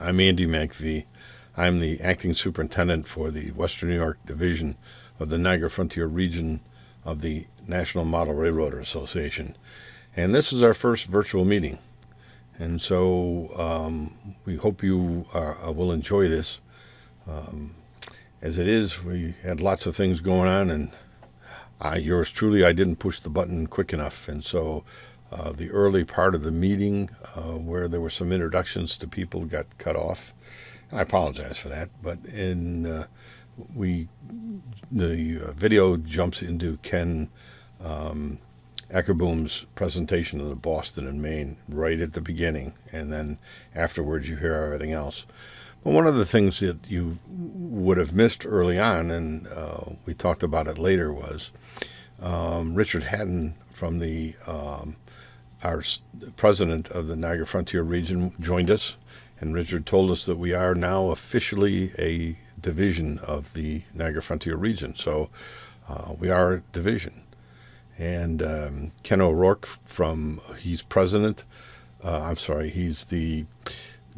I'm Andy McVie. I'm the acting superintendent for the Western New York Division of the Niagara Frontier Region of the National Model Railroader Association. And this is our first virtual meeting. And so we hope you will enjoy this. As it is, we had lots of things going on, and yours truly, I didn't push the button quick enough. And so the early part of the meeting, where there were some introductions to people, got cut off. I apologize for that, but the video jumps into Ken Eckerboom's presentation of the Boston and Maine right at the beginning, and then afterwards you hear everything else. But one of the things that you would have missed early on, and we talked about it later, was Richard Hatton from our president of the Niagara Frontier Region joined us. And Richard told us that we are now officially a division of the Niagara Frontier Region. So we are a division. And Ken O'Rourke he's the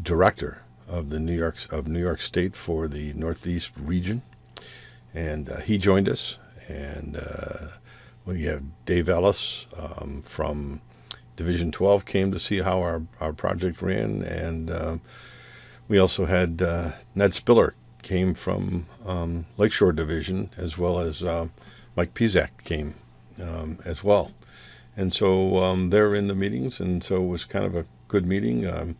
director of the New York State for the Northeast region. And he joined us. And we have Dave Ellis from Division 12 came to see how our project ran, and we also had Ned Spiller came from Lakeshore Division, as well as Mike Pizak came as well. And so they're in the meetings, and so it was kind of a good meeting.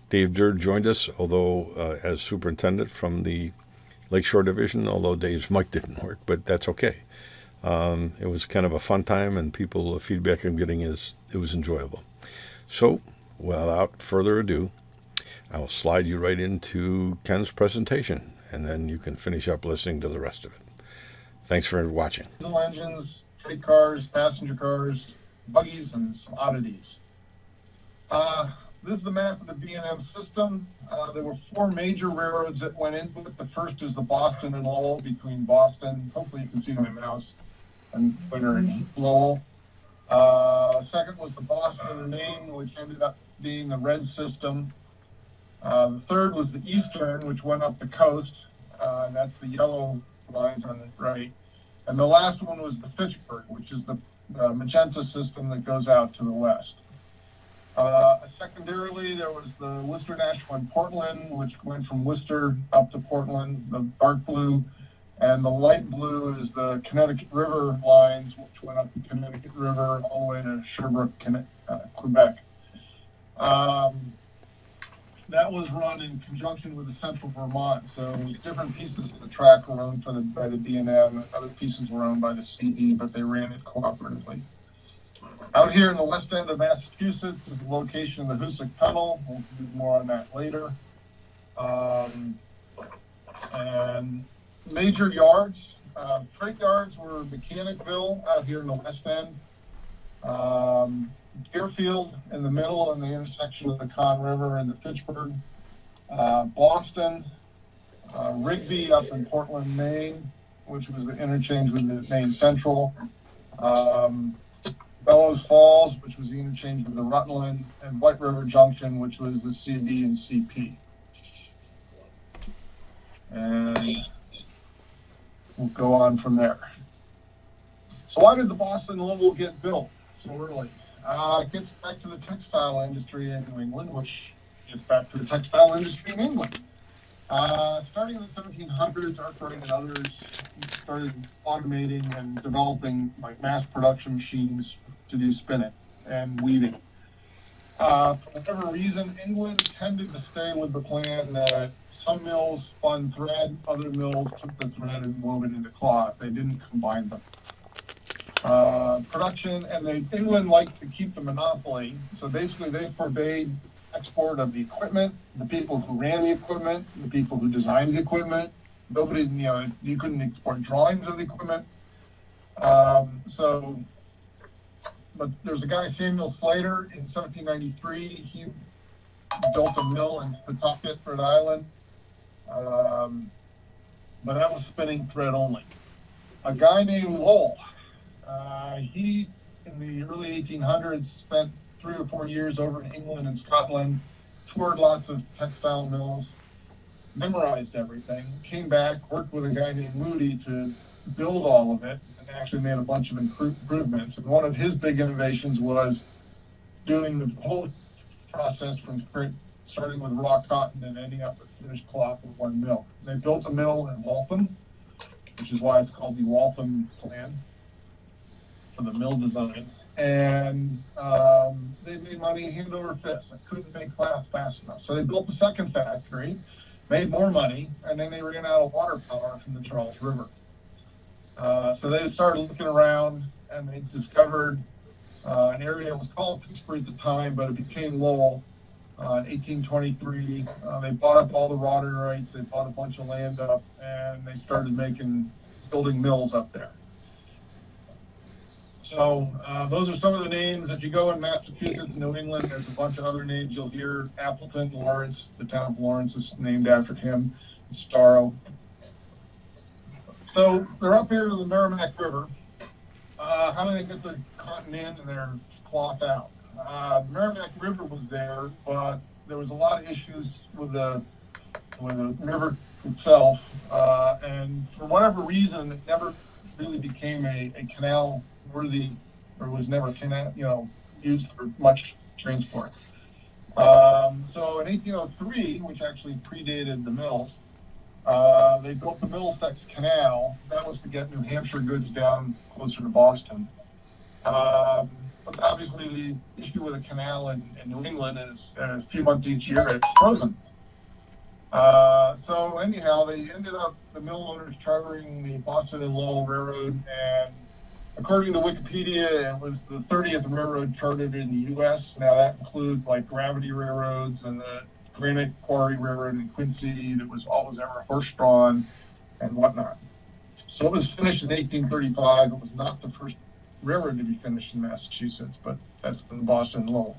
Dave Durr joined us, although as superintendent from the Lakeshore Division, although Dave's mic didn't work, but that's okay. It was kind of a fun time, and the feedback I'm getting is it was enjoyable. So, without further ado, I will slide you right into Ken's presentation, and then you can finish up listening to the rest of it. Thanks for watching. Diesel engines, freight cars, passenger cars, buggies, and some oddities. This is the map of the B&M system. There were 4 major railroads that went into it. The first is the Boston and Lowell, between Boston, hopefully you can see my mouse, and Winter and Lowell. Second was the Boston and Maine, which ended up being the red system. The third was the Eastern, which went up the coast. That's the yellow lines on the right. And the last one was the Fitchburg, which is the magenta system that goes out to the west. Secondarily, there was the Worcester, Nashua, and Portland, which went from Worcester up to Portland, the dark blue. And the light blue is the Connecticut River lines, which went up the Connecticut River all the way to Sherbrooke, Quebec. That was run in conjunction with the Central Vermont. So different pieces of the track were owned by the B&M, and other pieces were owned by the CD, but they ran it cooperatively. Out here in the west end of Massachusetts is the location of the Hoosick Tunnel. We'll do more on that later. And major yards, freight yards were Mechanicville out here in the west end, Deerfield in the middle in the intersection of the Conn River and the Fitchburg, Boston, Rigby up in Portland, Maine, which was the interchange with the Maine Central, Bellows Falls, which was the interchange with the Rutland, and White River Junction, which was the CD and CP. And we'll go on from there. So why did the Boston Lowell get built so early? It gets back to the textile industry in New England, which gets back to the textile industry in England. Starting in the 1700s, Arkwright and others started automating and developing mass production machines to do spinning and weaving. For whatever reason, England tended to stay with the plan that some mills spun thread, other mills took the thread and wove it into cloth. They didn't combine them. Production, and England liked to keep the monopoly, so basically they forbade export of the equipment, the people who ran the equipment, the people who designed the equipment. Nobody, you couldn't export drawings of the equipment. But there's a guy, Samuel Slater, in 1793. He built a mill in Pawtucket, Rhode Island. But that was spinning thread only. A guy named Lowell, he, in the early 1800s, spent 3 or 4 years over in England and Scotland, toured lots of textile mills, memorized everything, came back, worked with a guy named Moody to build all of it, and actually made a bunch of improvements. And one of his big innovations was doing the whole process from starting with raw cotton and ending up with finished cloth with one mill. They built a mill in Waltham, which is why it's called the Waltham plan for the mill design. And they made money hand over fist. They couldn't make cloth fast enough. So they built the second factory, made more money, and then they ran out of water power from the Charles River. So they started looking around, and they discovered an area that was called Pittsburgh at the time, but it became Lowell in 1823. They bought up all the water rights, they bought a bunch of land up, and they started building mills up there. So those are some of the names. If you go in Massachusetts, New England, there's a bunch of other names you'll hear. Appleton, Lawrence, the town of Lawrence is named after him. Starro. So they're up here to the Merrimack River. How do they get the cotton in and their cloth out? The Merrimack River was there, but there was a lot of issues with the river itself, and for whatever reason, it never really became a canal worthy, or was never used for much transport. So in 1803, which actually predated the mills, they built the Middlesex Canal. That was to get New Hampshire goods down closer to Boston. But obviously, the issue with a canal in New England is a few months each year it's frozen. So anyhow, they ended up, the mill owners, chartering the Boston and Lowell Railroad, and according to Wikipedia, it was the 30th railroad chartered in the U.S. Now that includes like gravity railroads and the Granite Quarry Railroad in Quincy that was always ever horse-drawn and whatnot. So it was finished in 1835. It was not the first railroad to be finished in Massachusetts, but that's in Boston and Lowell.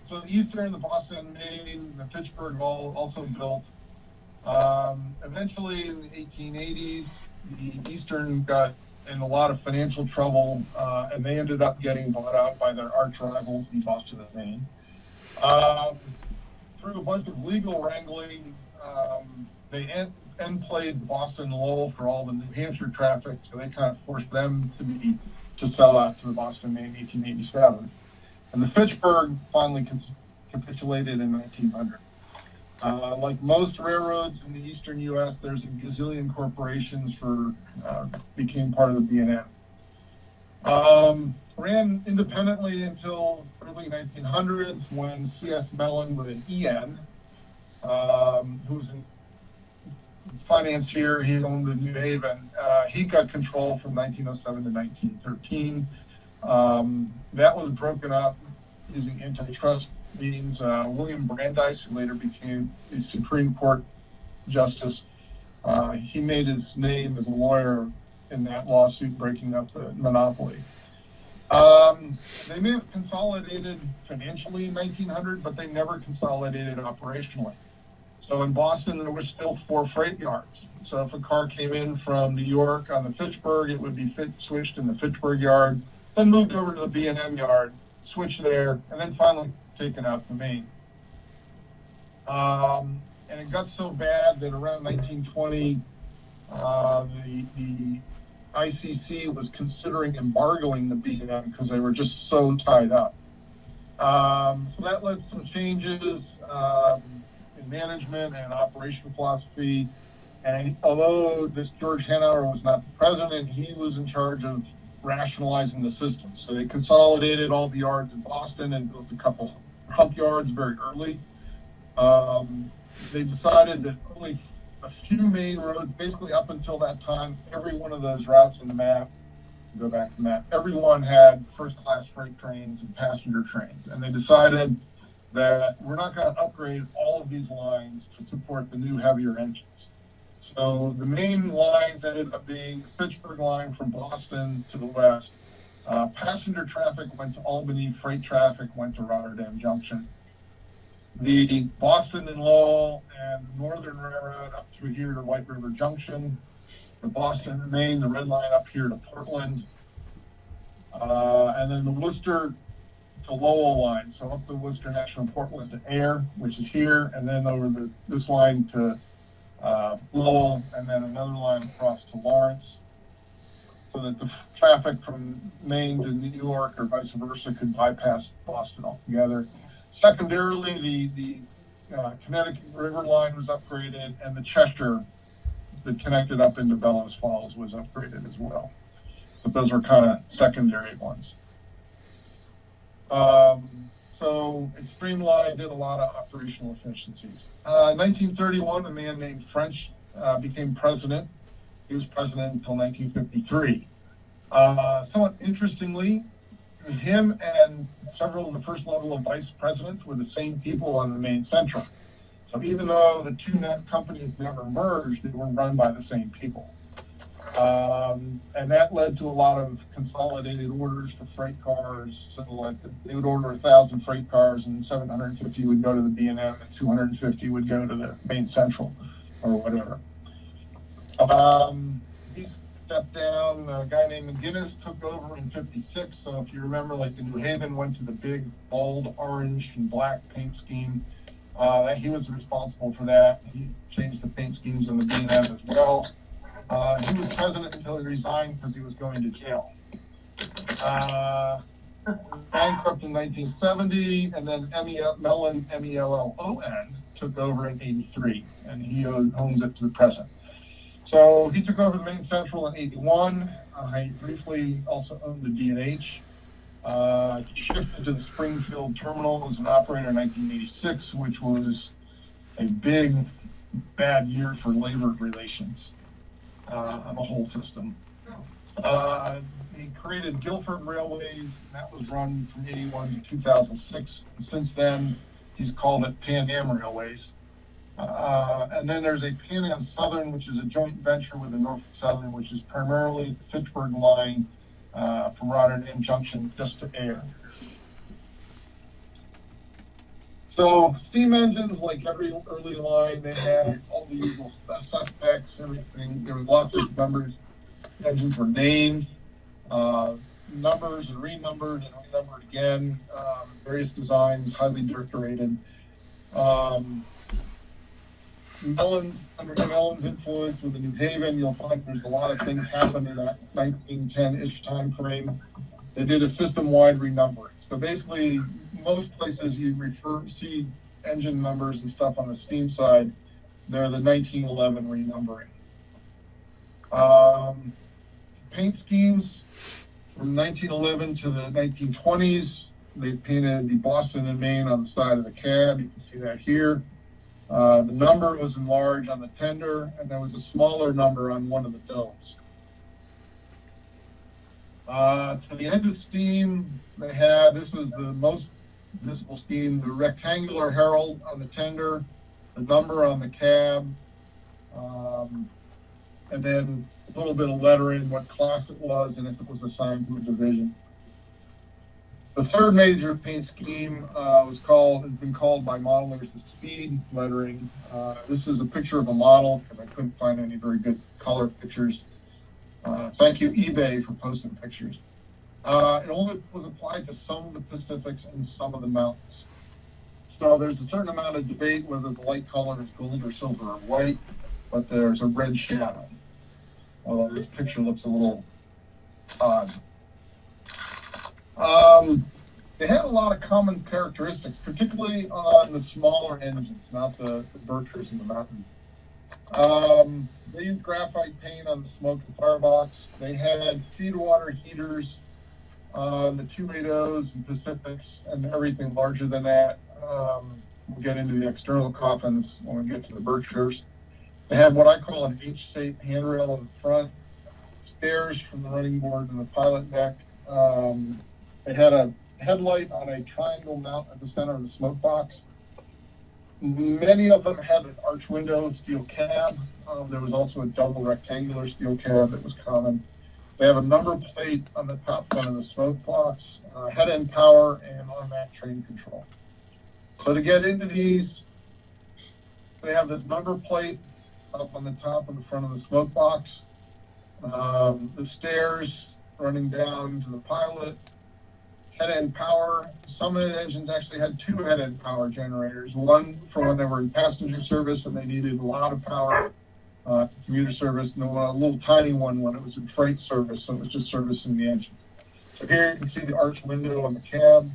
So the Eastern, the Boston, Maine, the Pittsburgh also built. Eventually in the 1880s, the Eastern got in a lot of financial trouble, and they ended up getting bought out by their arch rivals, the Boston and Maine. Through a bunch of legal wrangling, they played Boston and Lowell for all the New Hampshire traffic, so they kind of forced them to sell out to the Boston, Maine in 1887. And the Fitchburg finally capitulated in 1900. Like most railroads in the eastern U.S., there's a gazillion corporations became part of the B&M. Ran independently until early 1900s when C.S. Mellon with an E.N., who's a financier, he owned the New Haven, he got control from 1907 to 1913. That was broken up using antitrust means. William Brandeis, who later became the Supreme Court Justice, he made his name as a lawyer in that lawsuit breaking up the monopoly. They may have consolidated financially in 1900, but they never consolidated operationally. So in Boston, there were still 4 freight yards. So if a car came in from New York on the Fitchburg, it would be switched in the Fitchburg yard, then moved over to the B&M yard, switched there, and then finally taken out to Maine. And it got so bad that around 1920, the ICC was considering embargoing the B&M because they were just so tied up. So that led to some changes in management and operation philosophy. And although this George Hanauer was not the president, he was in charge of rationalizing the system. So they consolidated all the yards in Boston and built a couple hump yards very early. They decided that only a few main roads, basically up until that time, every one of those routes in the map, go back to the map, everyone had first-class freight trains and passenger trains. And they decided that we're not going to upgrade all of these lines to support the new heavier engines. So the main lines ended up being the Fitchburg line from Boston to the west. Passenger traffic went to Albany, freight traffic went to Rotterdam Junction. The Boston and Lowell and Northern Railroad up through here to White River Junction. The Boston and Maine, the red line up here to Portland. And then the Worcester to Lowell line. So up the Worcester National Port went to Air, which is here, and then over this line to Lowell, and then another line across to Lawrence, so that the traffic from Maine to New York or vice versa could bypass Boston altogether. Secondarily, the Connecticut River line was upgraded, and the Cheshire that connected up into Bellows Falls was upgraded as well. So those were kind of secondary ones. So it streamlined, did a lot of operational efficiencies. In 1931, a man named French became president. He was president until 1953. Somewhat interestingly, him and several of the first level of vice presidents were the same people on the Maine Central. So even though the two companies never merged, they were run by the same people. And that led to a lot of consolidated orders for freight cars. So like they would order 1,000 freight cars, and 750 would go to the B&M, and 250 would go to the Maine Central or whatever. He stepped down. A guy named McGinnis took over in '56. So if you remember, like the New Haven went to the big, bold orange and black paint scheme. He was responsible for that. He changed the paint schemes on the B&M as well. He was president until he resigned because he was going to jail. Bankrupt in 1970, and then Mellon, M-E-L-L-O-N, took over in '83, and he owns it to the present. So he took over the Maine Central in '81. He briefly also owned the D&H. He shifted to the Springfield Terminal as an operator in 1986, which was a big, bad year for labor relations on the whole system. He created Guilford Railways, and that was run from '81 to 2006. And since then, he's called it Pan Am Railways. And then there's a Pan Am Southern, which is a joint venture with the Norfolk Southern, which is primarily the Fitchburg line from Rotterdam Junction just to Air. So steam engines, like every early line, they had all the usual suspects, everything. There was lots of numbers. Engines were named, numbers and renumbered and renumbered again. Various designs, highly decorated. Under Mellon's influence with the New Haven, you'll find there's a lot of things happened in that 1910-ish time frame. They did a system-wide renumbering. So basically, most places you see engine numbers and stuff on the steam side, they're the 1911 renumbering. Paint schemes from 1911 to the 1920s, they painted the Boston and Maine on the side of the cab. You can see that here. The number was enlarged on the tender, and there was a smaller number on one of the domes. To the end of steam, they had, this was the most visible steam, the rectangular herald on the tender, the number on the cab, and then a little bit of lettering, what class it was, and if it was assigned to a division. The third major paint scheme has been called by modelers the speed lettering. This is a picture of a model because I couldn't find any very good color pictures. Thank you, eBay, for posting pictures. It only was applied to some of the Pacifics and some of the mountains. So there's a certain amount of debate whether the light color is gold or silver or white, but there's a red shadow. Although this picture looks a little odd. They had a lot of common characteristics, particularly on the smaller engines, not the Berkshires and the Mountains. They used graphite paint on the smoke and firebox. They had feed-water heaters on the 280s and Pacifics and everything larger than that. We'll get into the external coffins when we get to the Berkshires. They had what I call an H-shaped handrail in the front, stairs from the running board and the pilot deck. They had a headlight on a triangle mount at the center of the smoke box. Many of them had an arch window steel cab. There was also a double rectangular steel cab that was common. They have a number plate on the top front of the smoke box, head-end power, and automatic train control. So to get into these, they have this number plate up on the top and the front of the smoke box. The stairs running down to the pilot, head-end power. Some of the engines actually had two head-end power generators. One for when they were in passenger service and they needed a lot of power, commuter service, and a little tiny one when it was in freight service, so it was just servicing the engine. So here you can see the arch window on the cab.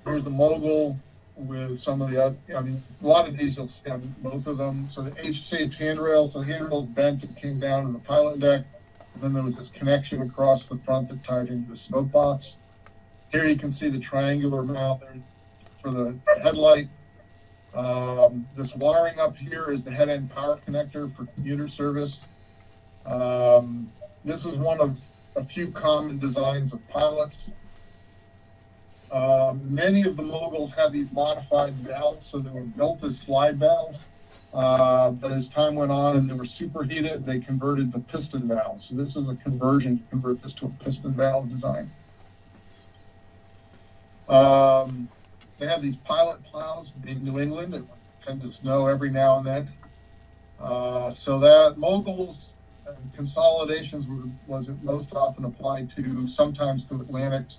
Here's the mogul with some of the other, I mean, a lot of these you'll see on both of them. So the H-shaped handrail, so the handrail bent and came down to the pilot deck. And then there was this connection across the front that tied into the smoke box. Here you can see the triangular mount there for the headlight. This wiring up here is the head-end power connector for commuter service. This is one of a few common designs of pilots. Many of the moguls have these modified valves, so they were built as slide valves. But as time went on and they were superheated, they converted to piston valves. So this is a conversion to convert this to a piston valve design. They have these pilot plows in New England. It tends to snow every now and then. So that moguls and consolidations was most often applied to, sometimes to Atlantics.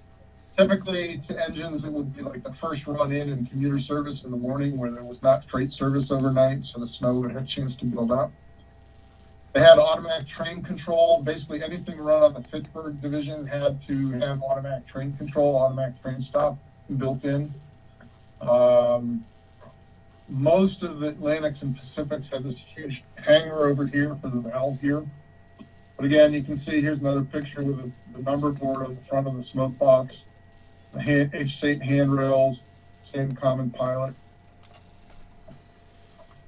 Typically to engines, it would be like the first run in commuter service in the morning where there was not freight service overnight, so the snow would have a chance to build up. They had automatic train control. Basically anything run on the Pittsburgh division had to have automatic train control, automatic train stop built in. Most of the Atlantics and Pacifics had this huge hangar over here for the valve here. But again, you can see here's another picture with the number board on the front of the smoke box. The H-shaped handrails, same common pilot.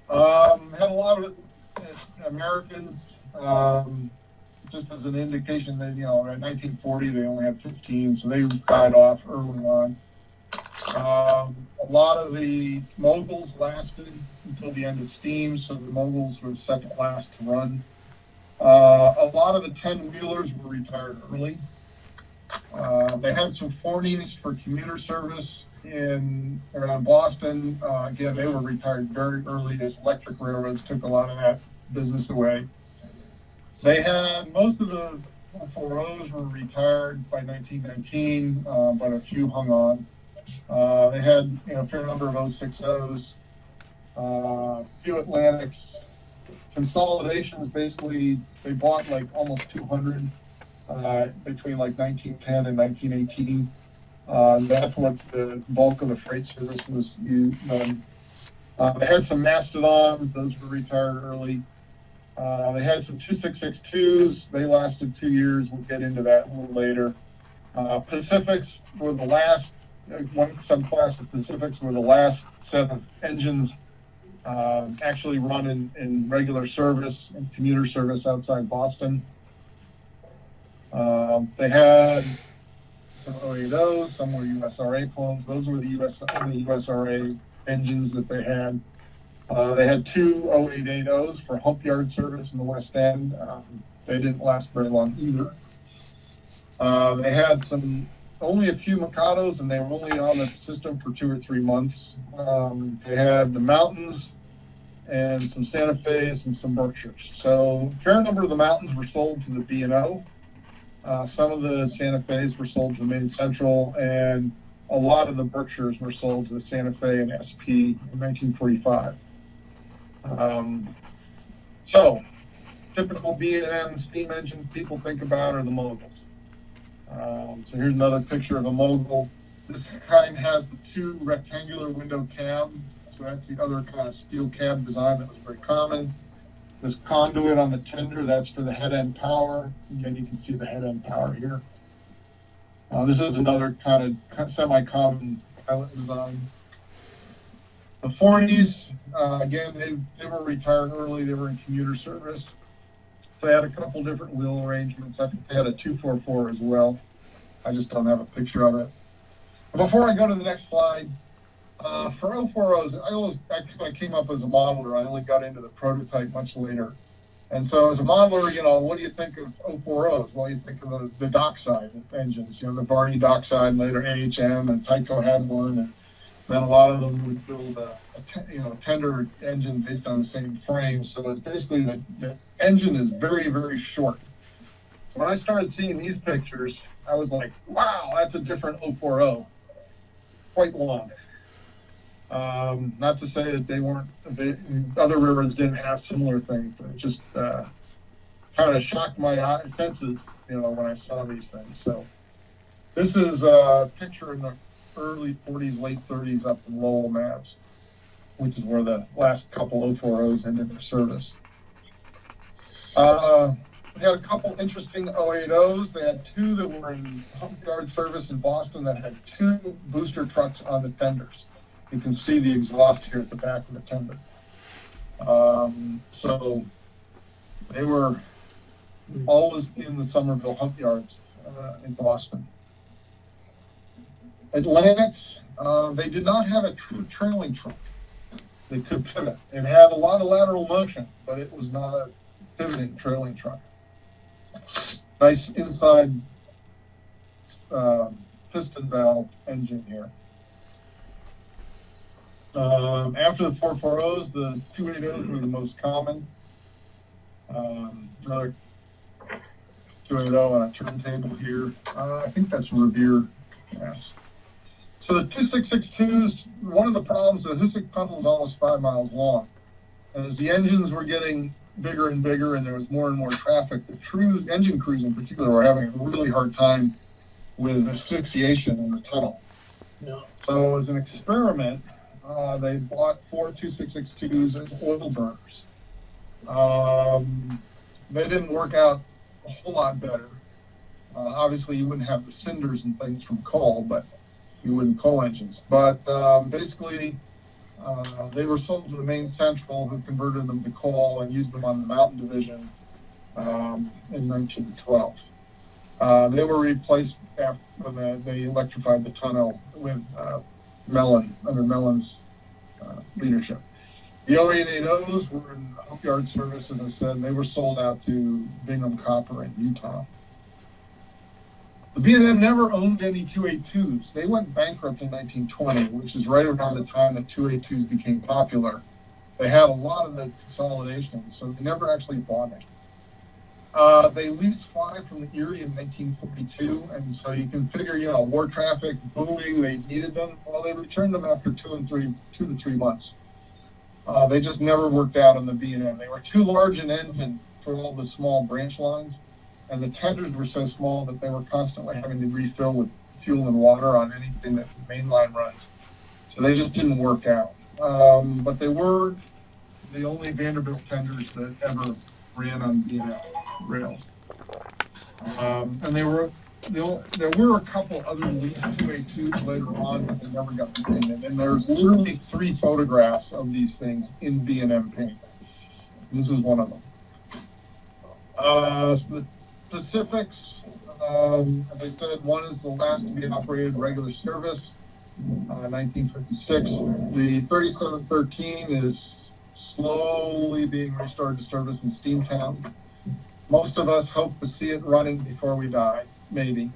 Had a lot of Americans, just as an indication that, you know, in 1940 they only had 15, so they died off early on. A lot of the moguls lasted until the end of steam, so the moguls were the second last to run. A lot of the 10-wheelers were retired early. They had some 40s for commuter service around Boston. Again, they were retired very early as electric railroads took a lot of that business away. They had, most of the 4Os were retired by 1919, but a few hung on. They had, you know, a fair number of 060s, few Atlantics. Consolidations, basically, they bought like almost 200 between like 1910 and 1918. That's what the bulk of the freight service was used. They had some Mastodons, those were retired early. They had some 2662s, they lasted 2 years, we'll get into that a little later. Pacifics were the last, one subclass of Pacifics were the last set of engines actually run in regular service and commuter service outside Boston. They had some OADOs, some were USRA clones. Those were the USRA engines that they had. They had two 088Os for hump yard service in the West End. They didn't last very long either. They had only a few Mikados, and they were only on the system for 2 or 3 months. They had the Mountains and some Santa Fe's and some Berkshires. So a fair number of the Mountains were sold to the B&O. Some of the Santa Fe's were sold to Maine Central, and a lot of the Berkshires were sold to the Santa Fe and SP in 1945. So typical B&M steam engines people think about are the moguls. So here's another picture of a mogul. This kind has the two rectangular window cab. So that's the other kind of steel cab design that was very common. This conduit on the tender, that's for the head-end power. Again, you can see the head-end power here. This is another kind of semi-common pilot design. The 40s, again, they were retired early. They were in commuter service. So they had a couple different wheel arrangements. I think they had a 244 as well. I just don't have a picture of it. But before I go to the next slide, for 040s, I came up as a modeler. I only got into the prototype much later. And so as a modeler, you know, what do you think of 040s? Well, you think of the dockside engines, you know, the Barney dockside, later AHM, and Tyco had one. And then a lot of them would build a tender engine based on the same frame. So it's basically the engine is very, very short. When I started seeing these pictures, I was like, wow, that's a different 040. Quite long. Not to say that other railroads didn't have similar things, but it just kind of shocked my senses, when I saw these things. So this is a picture in the early 40s, late 30s up in Lowell, Mass, which is where the last couple 040s ended their service. We had a couple interesting 080s. They had two that were in hump yard service in Boston that had two booster trucks on the tenders. You can see the exhaust here at the back of the tender. So they were always in the Somerville hump yards in Boston. Atlantic, they did not have a true trailing truck. They could pivot. It had a lot of lateral motion, but it was not a pivoting trailing truck. Nice inside piston valve engine here. After the 440s, the 280s were the most common. Another 280 on a turntable here. I think that's Revere gas. So the 2662s, one of the problems, the Hoosick tunnel is almost 5 miles long. And as the engines were getting bigger and bigger and there was more and more traffic, the engine crews in particular were having a really hard time with asphyxiation in the tunnel. Yeah. So as an experiment, they bought 4 2662s and oil burners. They didn't work out a whole lot better. Obviously, you wouldn't have the cinders and things from coal, but you wouldn't coal engines. But basically, they were sold to the Maine Central, who converted them to coal and used them on the Mountain Division in 1912. They were replaced after they electrified the tunnel with Mellon, under Mellon's leadership. The 0880s were in hump yard service, as I said, and they were sold out to Bingham Copper in Utah. The B&M never owned any 282s. They went bankrupt in 1920, which is right around the time that 282s became popular. They had a lot of the consolidation, so they never actually bought it. They leased 5 from the Erie in 1942, and so you can figure, war traffic booming, they needed them. Well, they returned them after 2 to 3 months. They just never worked out on the B&M. They were too large an engine for all the small branch lines, and the tenders were so small that they were constantly having to refill with fuel and water on anything that the main line runs. So they just didn't work out. But they were the only Vanderbilt tenders that ever ran on B&M rails. And there were a couple other leased 282s later on, but they never got painted. And there's literally 3 photographs of these things in B&M paint. This is one of them. The Pacifics, as I said, one is the last to be operated regular service, 1956. The 3713 is slowly being restored to service in Steamtown. Most of us hope to see it running before we die, maybe.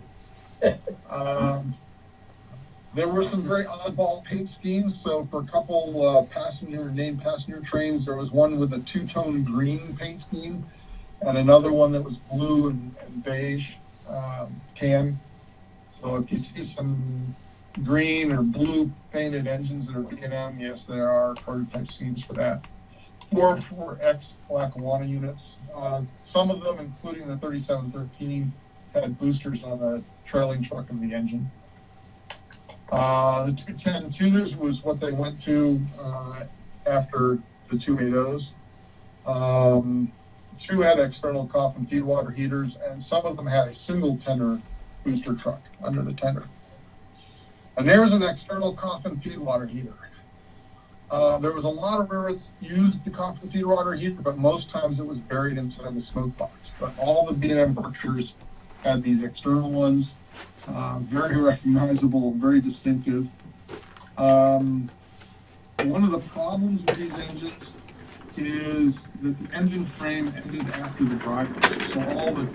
There were some very oddball paint schemes. So for a couple named passenger trains, there was one with a 2-tone green paint scheme, and another one that was blue and beige can. So if you see some green or blue painted engines that are B&M, yes, there are prototype schemes for that. 4X Lackawanna units. Some of them, including the 3713, had boosters on the trailing truck of the engine. The 210 tuners was what they went to after the 280s. 2 had external coffin feed water heaters, and some of them had a single tender booster truck under the tender. And there's an external coffin feed water heater. There was a lot of railroads used the coffin feed water heater, but most times it was buried inside the smoke box. But all the B&M Berkshires had these external ones, very recognizable, very distinctive. One of the problems with these engines is that the engine frame ended after the driver. So all the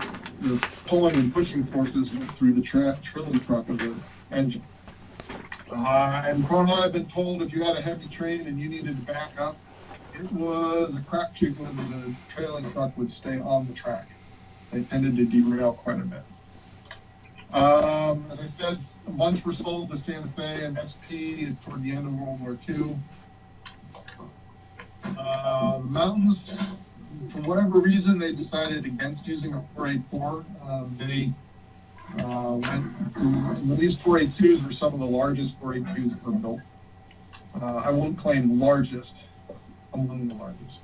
pulling and pushing forces went through the trailing truck of the engine. And from what I've been told, if you had a heavy train and you needed to back up, it was a crapshoot whether the trailing truck would stay on the track. they tended to derail quite a bit. As I said, a bunch were sold to Santa Fe and SP toward the end of World War II. Mountains, for whatever reason, they decided against using a 484. These 482s were some of the largest 482s ever built. I won't claim largest, among the largest.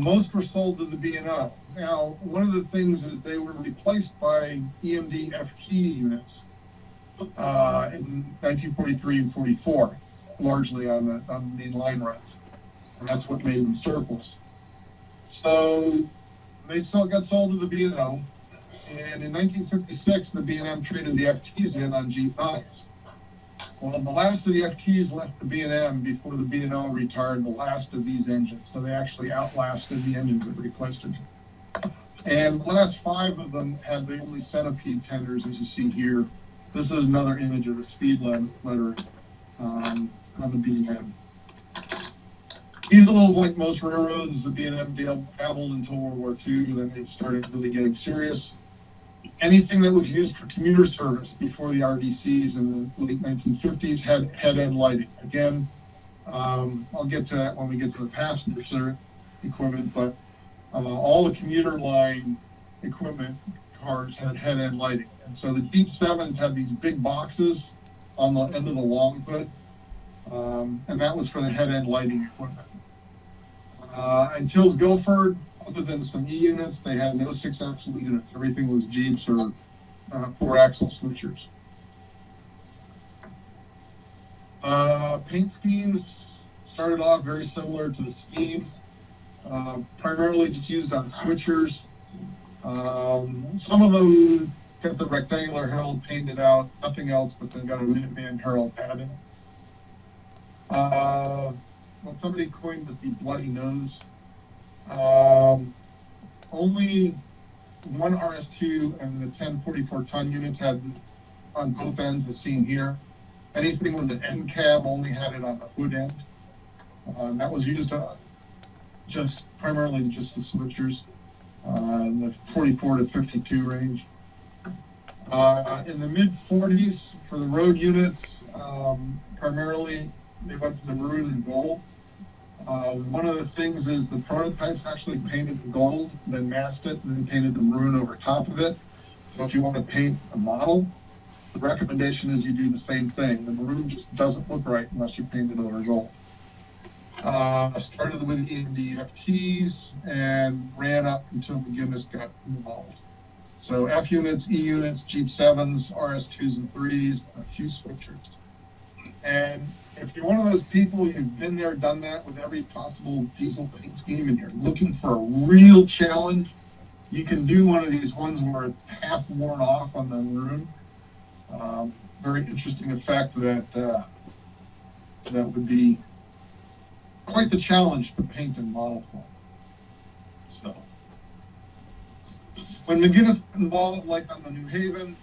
Most were sold to the B&O. Now, one of the things is they were replaced by EMD FT units in 1943 and 44, largely on the main line runs. And that's what made them surplus. So they still got sold to the B&O. And in 1956, the B&M traded the FTs in on G5s. Well, the last of the FTs left the B&M before the B&O retired the last of these engines. So they actually outlasted the engines that replaced them. And the last 5 of them had the only centipede tenders, as you see here. This is another image of the speed lettering on the B&M. These little, like most railroads, the B&M dabbled until World War II, then they started really getting serious. Anything that was used for commuter service before the RDCs in the late 1950s had head-end lighting. Again, I'll get to that when we get to the passenger equipment, but all the commuter line equipment cars had head-end lighting. And so the Jeep 7s had these big boxes on the end of the long hood, and that was for the head-end lighting equipment. Until Guilford, other than some E units, they had no 6-axle units. Everything was Jeeps or 4-axle switchers. Paint schemes started off very similar to the scheme, primarily just used on switchers. Some of them got the rectangular herald painted out, nothing else, but then got a Minuteman herald padding. Well, somebody coined it the bloody nose. Only one RS2 and the 1044-ton units had on both ends, as seen here. Anything with an end cab only had it on the hood end. That was used primarily just the switchers in the 44 to 52 range. In the mid-40s, for the road units, primarily they went to the maroon and gold. One of the things is the prototypes actually painted the gold, then masked it, and then painted the maroon over top of it. So if you want to paint a model, the recommendation is you do the same thing. The maroon just doesn't look right unless you paint it over gold. Started with EMD FTs and ran up until McGinnis got involved. So F units, E units, Jeep 7s, RS2s and 3s, a few switchers. And if you're one of those people, you've been there, done that with every possible diesel paint scheme, and you're looking for a real challenge, you can do one of these ones where it's half worn off on the maroon. Very interesting effect that would be quite the challenge to paint in model form. So when McGinnis got involved, like on the New Haven,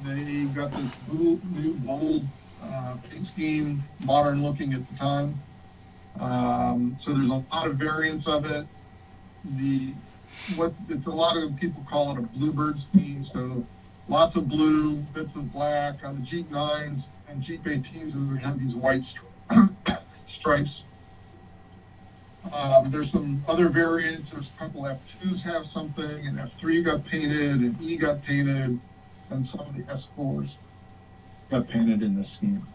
they got this new bold paint scheme, modern looking at the time. So there's a lot of variants of it. It's a lot of people call it a bluebird scheme. So lots of blue, bits of black on the Jeep 9s and Jeep 18s. We have these white stripes. There's some other variants. There's a couple F2s have something, and F3 got painted, and E got painted, and some of the S4s got painted in this scheme.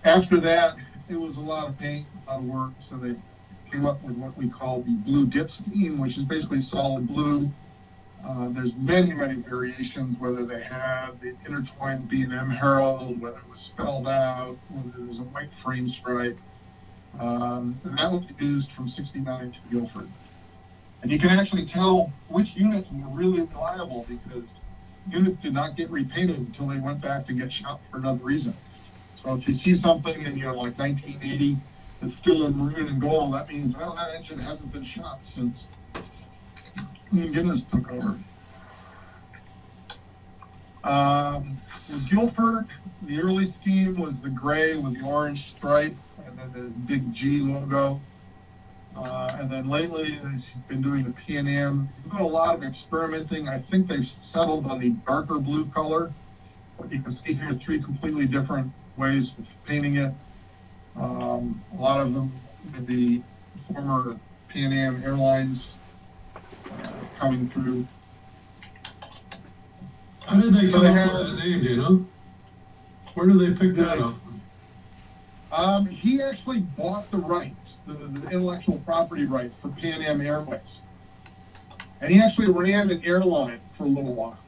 After that, it was a lot of paint, a lot of work, so they came up with what we call the blue dip scheme, which is basically solid blue. There's many, many variations, whether they have the intertwined B&M herald, whether it was spelled out, whether there was a white frame stripe. And that was used from 69 to Guilford. And you can actually tell which units were really reliable because units did not get repainted until they went back to get shot for another reason. So if you see something in like 1980 that's still in maroon and gold, that means, well, that engine hasn't been shot since McGinnis took over. With Guilford, the early scheme was the gray with the orange stripe and then the big G logo. And then lately, he's been doing the P&M. He's done a lot of experimenting. I think they've settled on the darker blue color. But you can see here 3 completely different ways of painting it. A lot of them with the former Pan-Am Airlines coming through. How did they So come they up have- with that name, do you know? Where did they pick that up? He actually bought the rights, the intellectual property rights for Pan Am Airways. And he actually ran an airline for a little while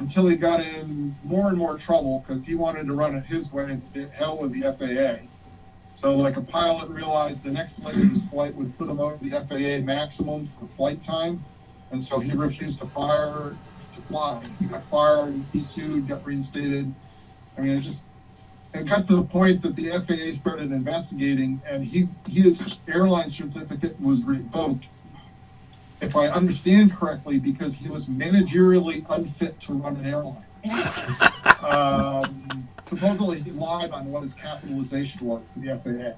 until he got in more and more trouble because he wanted to run it his way and did hell with the FAA. So like a pilot realized the next leg of his flight would put him over the FAA maximum for flight time. And so he refused to fly. He got fired, he sued, got reinstated. I mean, it got to the point that the FAA started investigating, and his airline certificate was revoked, if I understand correctly, because he was managerially unfit to run an airline. Supposedly, he lied on what his capitalization was to the FAA.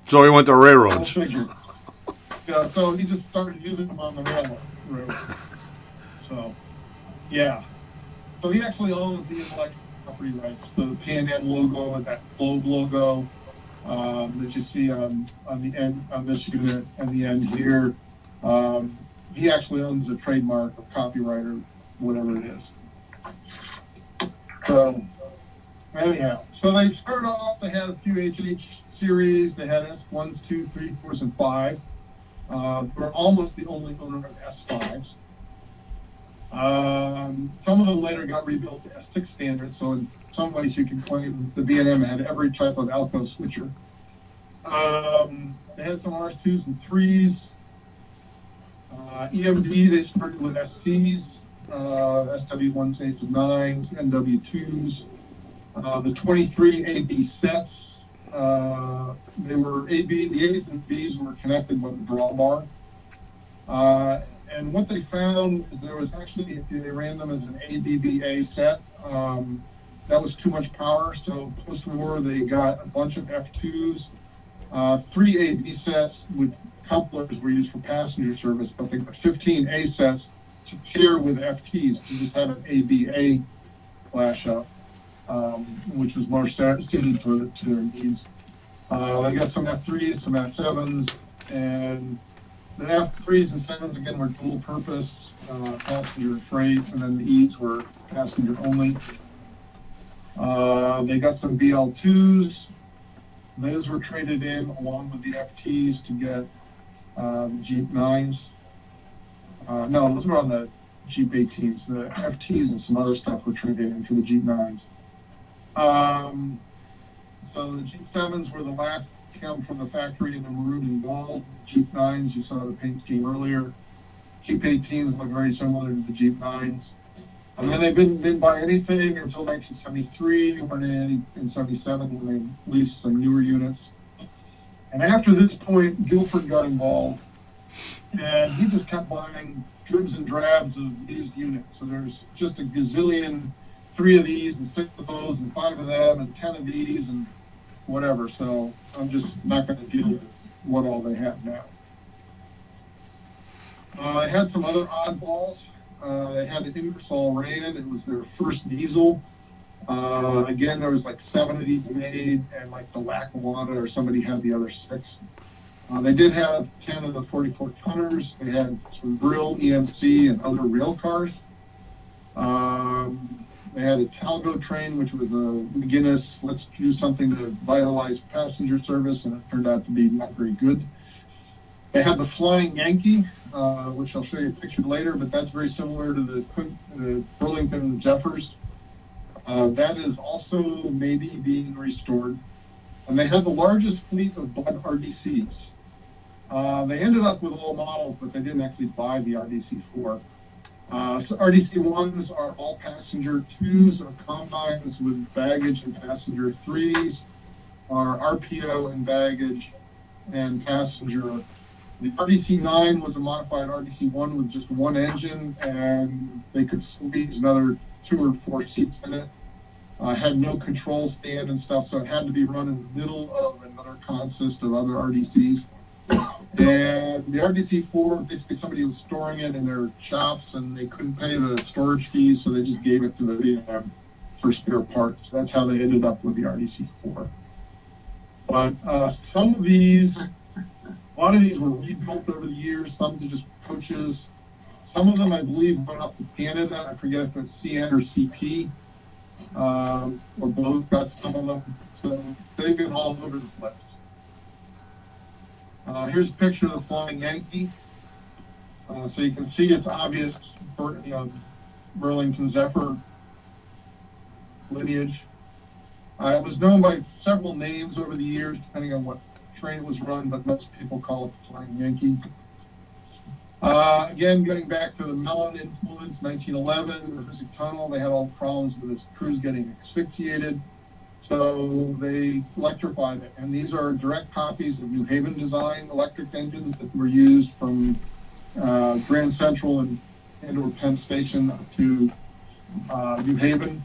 So he went to Go railroads. figure. Yeah, so he just started using them on the railroad. So, yeah. So he actually owns the intellectual property rights, the Pan Am logo and that globe logo that you see on the end on this unit and the end here. He actually owns a trademark or copyright or whatever it is. So anyhow, so they started off. They had a few HH series. They had S1s, 2, 3, 4s, and 5. We're almost the only owner of S5s. Some of them later got rebuilt to S6 standards, so in some ways you can claim the B&M had every type of Alco switcher. They had some RS2s and 3s. EMD, they started with SCs, SW1s, 8s, and 9s, NW2s. The 23 AB sets, they were the A's and B's were connected with a drawbar. And what they found is there was actually, they ran them as an ABBA set. That was too much power, so post-war they got a bunch of F2s. 3 AB sets with couplers were used for passenger service, but they got 15 A sets to pair with FTs to just have an ABA flash up, which was more suited to their needs. They got some F3s, some F7s, and the F3s and 7s again were dual purpose, passenger and freight, and then the E's were passenger only. They got some BL2s. Those were traded in along with the FTs to get the Jeep 9s. No, those were on the Jeep 18s. The FTs and some other stuff were traded in for the Jeep 9s. So the Jeep 7s were the last to come from the factory in the maroon and gold. Jeep 9s, you saw the paint scheme earlier. Jeep 18s look very similar to the Jeep 9s. And then they didn't buy anything until 1973, when in 77 when they leased some newer units. And after this point, Guilford got involved, and he just kept buying dribs and drabs of used units. So there's just a gazillion, 3 of these and 6 of those and 5 of them and 10 of these and whatever. So I'm just not going to deal with what all they have now. They had some other oddballs. They had an Ingersoll Rand. It was their first diesel. Again, there was like 7 of these made, and like the Lackawanna or somebody had the other 6. They did have 10 of the 44 tonners. They had some Brill, EMC, and other rail cars. They had a Talgo train, which was a McGinnis, let's do something to vitalize passenger service, and it turned out to be not very good. They had the Flying Yankee, which I'll show you a picture later, but that's very similar to the Burlington Zephyrs. That is also maybe being restored. And they had the largest fleet of Bud RDCs. They ended up with all models, but they didn't actually buy the RDC-4. So RDC-1s are all passenger, 2s are combines with baggage and passenger, 3s are RPO and baggage and passenger. The RDC-9 was a modified RDC-1 with just 1 engine, and they could squeeze another 2 or 4 seats in it. Had no control stand and stuff, so it had to be run in the middle of another or consist of other RDCs. And the RDC4, basically somebody was storing it in their shops and they couldn't pay the storage fees, so they just gave it to the VM for spare parts. That's how they ended up with the RDC4. But some of these, a lot of these were rebuilt over the years, some to just coaches. Some of them, I believe, went up to Canada. I forget if it's CN or CP, or both got some of them. So they've been all over the place. Here's a picture of the Flying Yankee. So you can see it's obvious, Burlington Zephyr lineage. It was known by several names over the years, depending on what train it was run, but most people call it the Flying Yankee. Again, getting back to the Mellon influence, 1911, the Pacific Tunnel, they had all the problems with its crews getting asphyxiated. So they electrified it. And these are direct copies of New Haven design electric engines that were used from Grand Central and or Penn Station up to New Haven.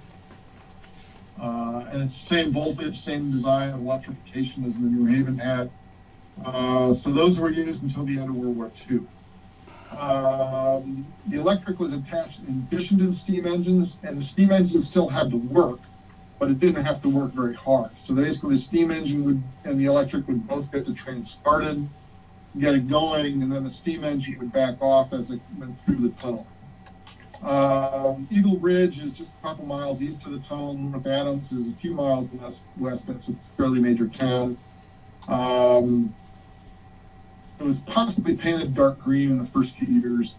And it's the same voltage, same design of electrification as the New Haven had. So those were used until the end of World War II. The electric was attached in addition to the steam engines, and the steam engines still had to work, but it didn't have to work very hard. So basically the steam engine and the electric would both get the train started, get it going, and then the steam engine would back off as it went through the tunnel. Eagle Ridge is just a couple miles east of the tunnel. North Adams is a few miles west. That's a fairly major town. It was possibly painted dark green in the first few years.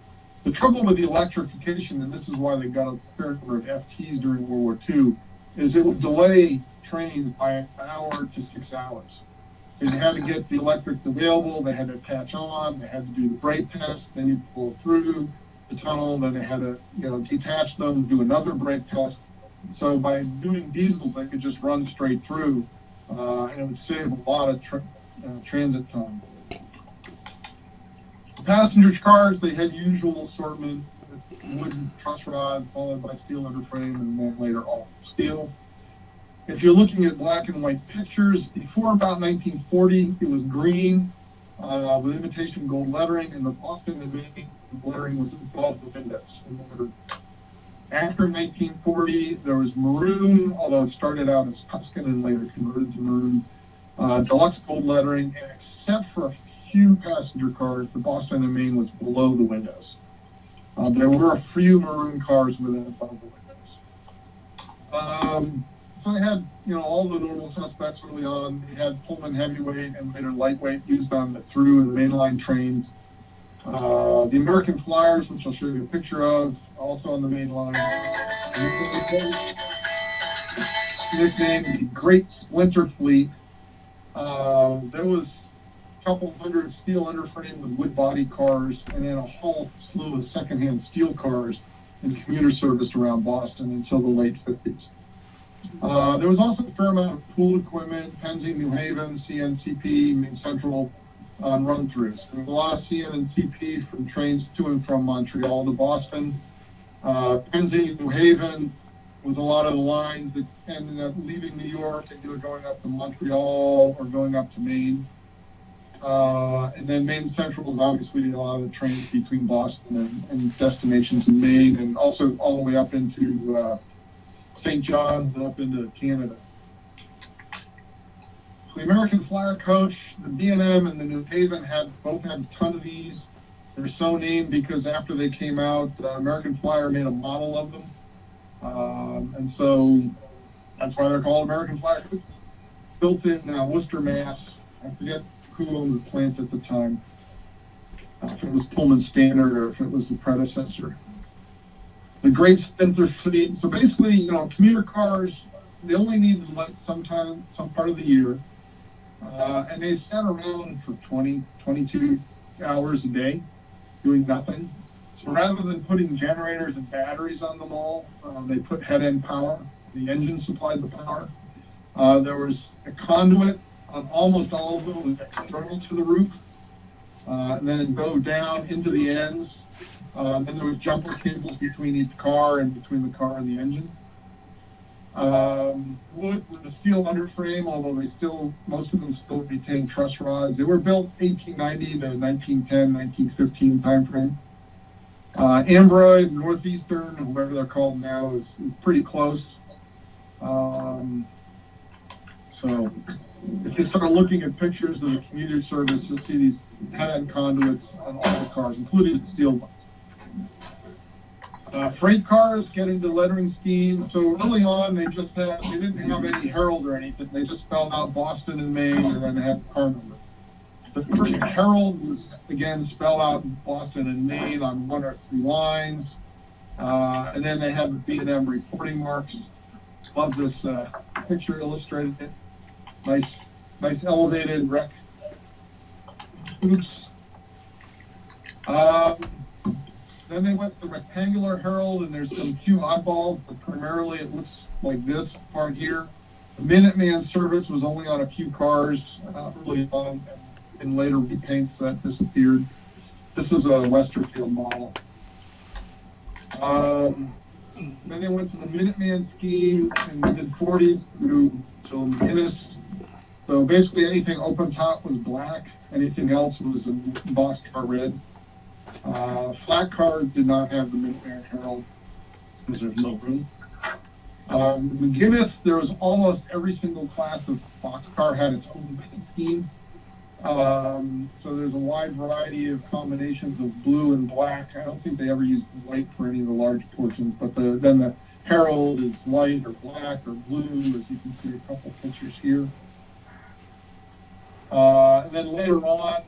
The trouble with the electrification, and this is why they got a fair number of FTs during World War II, is it would delay trains by an hour to 6 hours. They had to get the electric available, they had to attach on, they had to do the brake test, then you pull through the tunnel, then they had to detach them, do another brake test. So by doing diesels, they could just run straight through, and it would save a lot of transit time. Passenger cars, they had usual assortment, wooden truss rod followed by steel underframe and then later all steel. If you're looking at black and white pictures, before about 1940, it was green with imitation gold lettering, and the Boston and Maine lettering was above the windows. After 1940, there was maroon, although it started out as Tuscan and later converted to maroon, deluxe gold lettering, and except for a few passenger cars, the Boston and Maine was below the windows. There were a few maroon cars with it above the windows. So they had, all the normal suspects early on. They had Pullman heavyweight and later lightweight used on the through and mainline trains. The American Flyers, which I'll show you a picture of, also on the main line. Nicknamed the Great Splinter Fleet. There was a couple hundred steel underframe with wood body cars, and then a whole slew of secondhand steel cars in commuter service around Boston until the late 50s. There was also a fair amount of pool equipment, Pennsy, New Haven, CNCP, Maine Central on run-throughs. There was a lot of CN and CP from trains to and from Montreal to Boston. Pennsy, New Haven was a lot of the lines that ended up leaving New York and either going up to Montreal or going up to Maine. And then Maine Central was obviously a lot of the trains between Boston and destinations in Maine, and also all the way up into St. John's and up into Canada. The American Flyer coach, the B&M and the New Haven both had a ton of these. They're so named because after they came out, American Flyer made a model of them. And so that's why they're called American Flyer coaches. Built in Worcester, Mass. I forget who owned the plant at the time. If it was Pullman Standard or if it was the predecessor. The Great Splinter Fleet. So basically, commuter cars, they only needed light some part of the year. And they sat around for 20, 22 hours a day doing nothing. So rather than putting generators and batteries on them all, they put head-end power. The engine supplied the power. There was a conduit on almost all of them was external to the roof. And then it'd go down into the ends. Then there was jumper cables between each car and between the car and the engine. Wood with a steel underframe, although most of them still retain truss rods. They were built 1890 to 1910, 1915 timeframe. NMRA, Northeastern, whatever they're called now, is pretty close. So if you start looking at pictures of the commuter service, you'll see these head-end conduits on all the cars, including the steel ones. Freight cars get into lettering scheme. So early on, they didn't have any herald or anything. They just spelled out Boston and Maine, and then they had the car number. The first herald was, again, spelled out Boston and Maine on one or three lines. And then they had the B&M reporting marks. Love this picture illustrated it. Nice elevated rec. Oops. Then they went to the rectangular herald, and there's some few oddballs, but primarily it looks like this part here. The Minuteman service was only on a few cars early on, and in later repaints that disappeared. This is a Westerfield model. Then they went to the Minuteman scheme in the mid-40s through till Guinness. So basically anything open top was black, anything else was a boxcar red. Flat cars did not have the Minuteman herald because there's no room. In Guinness, there was almost every single class of boxcar had its own paint scheme. So there's a wide variety of combinations of blue and black. I don't think they ever used white for any of the large portions, but then the herald is white or black or blue, as you can see a couple pictures here. And then later on,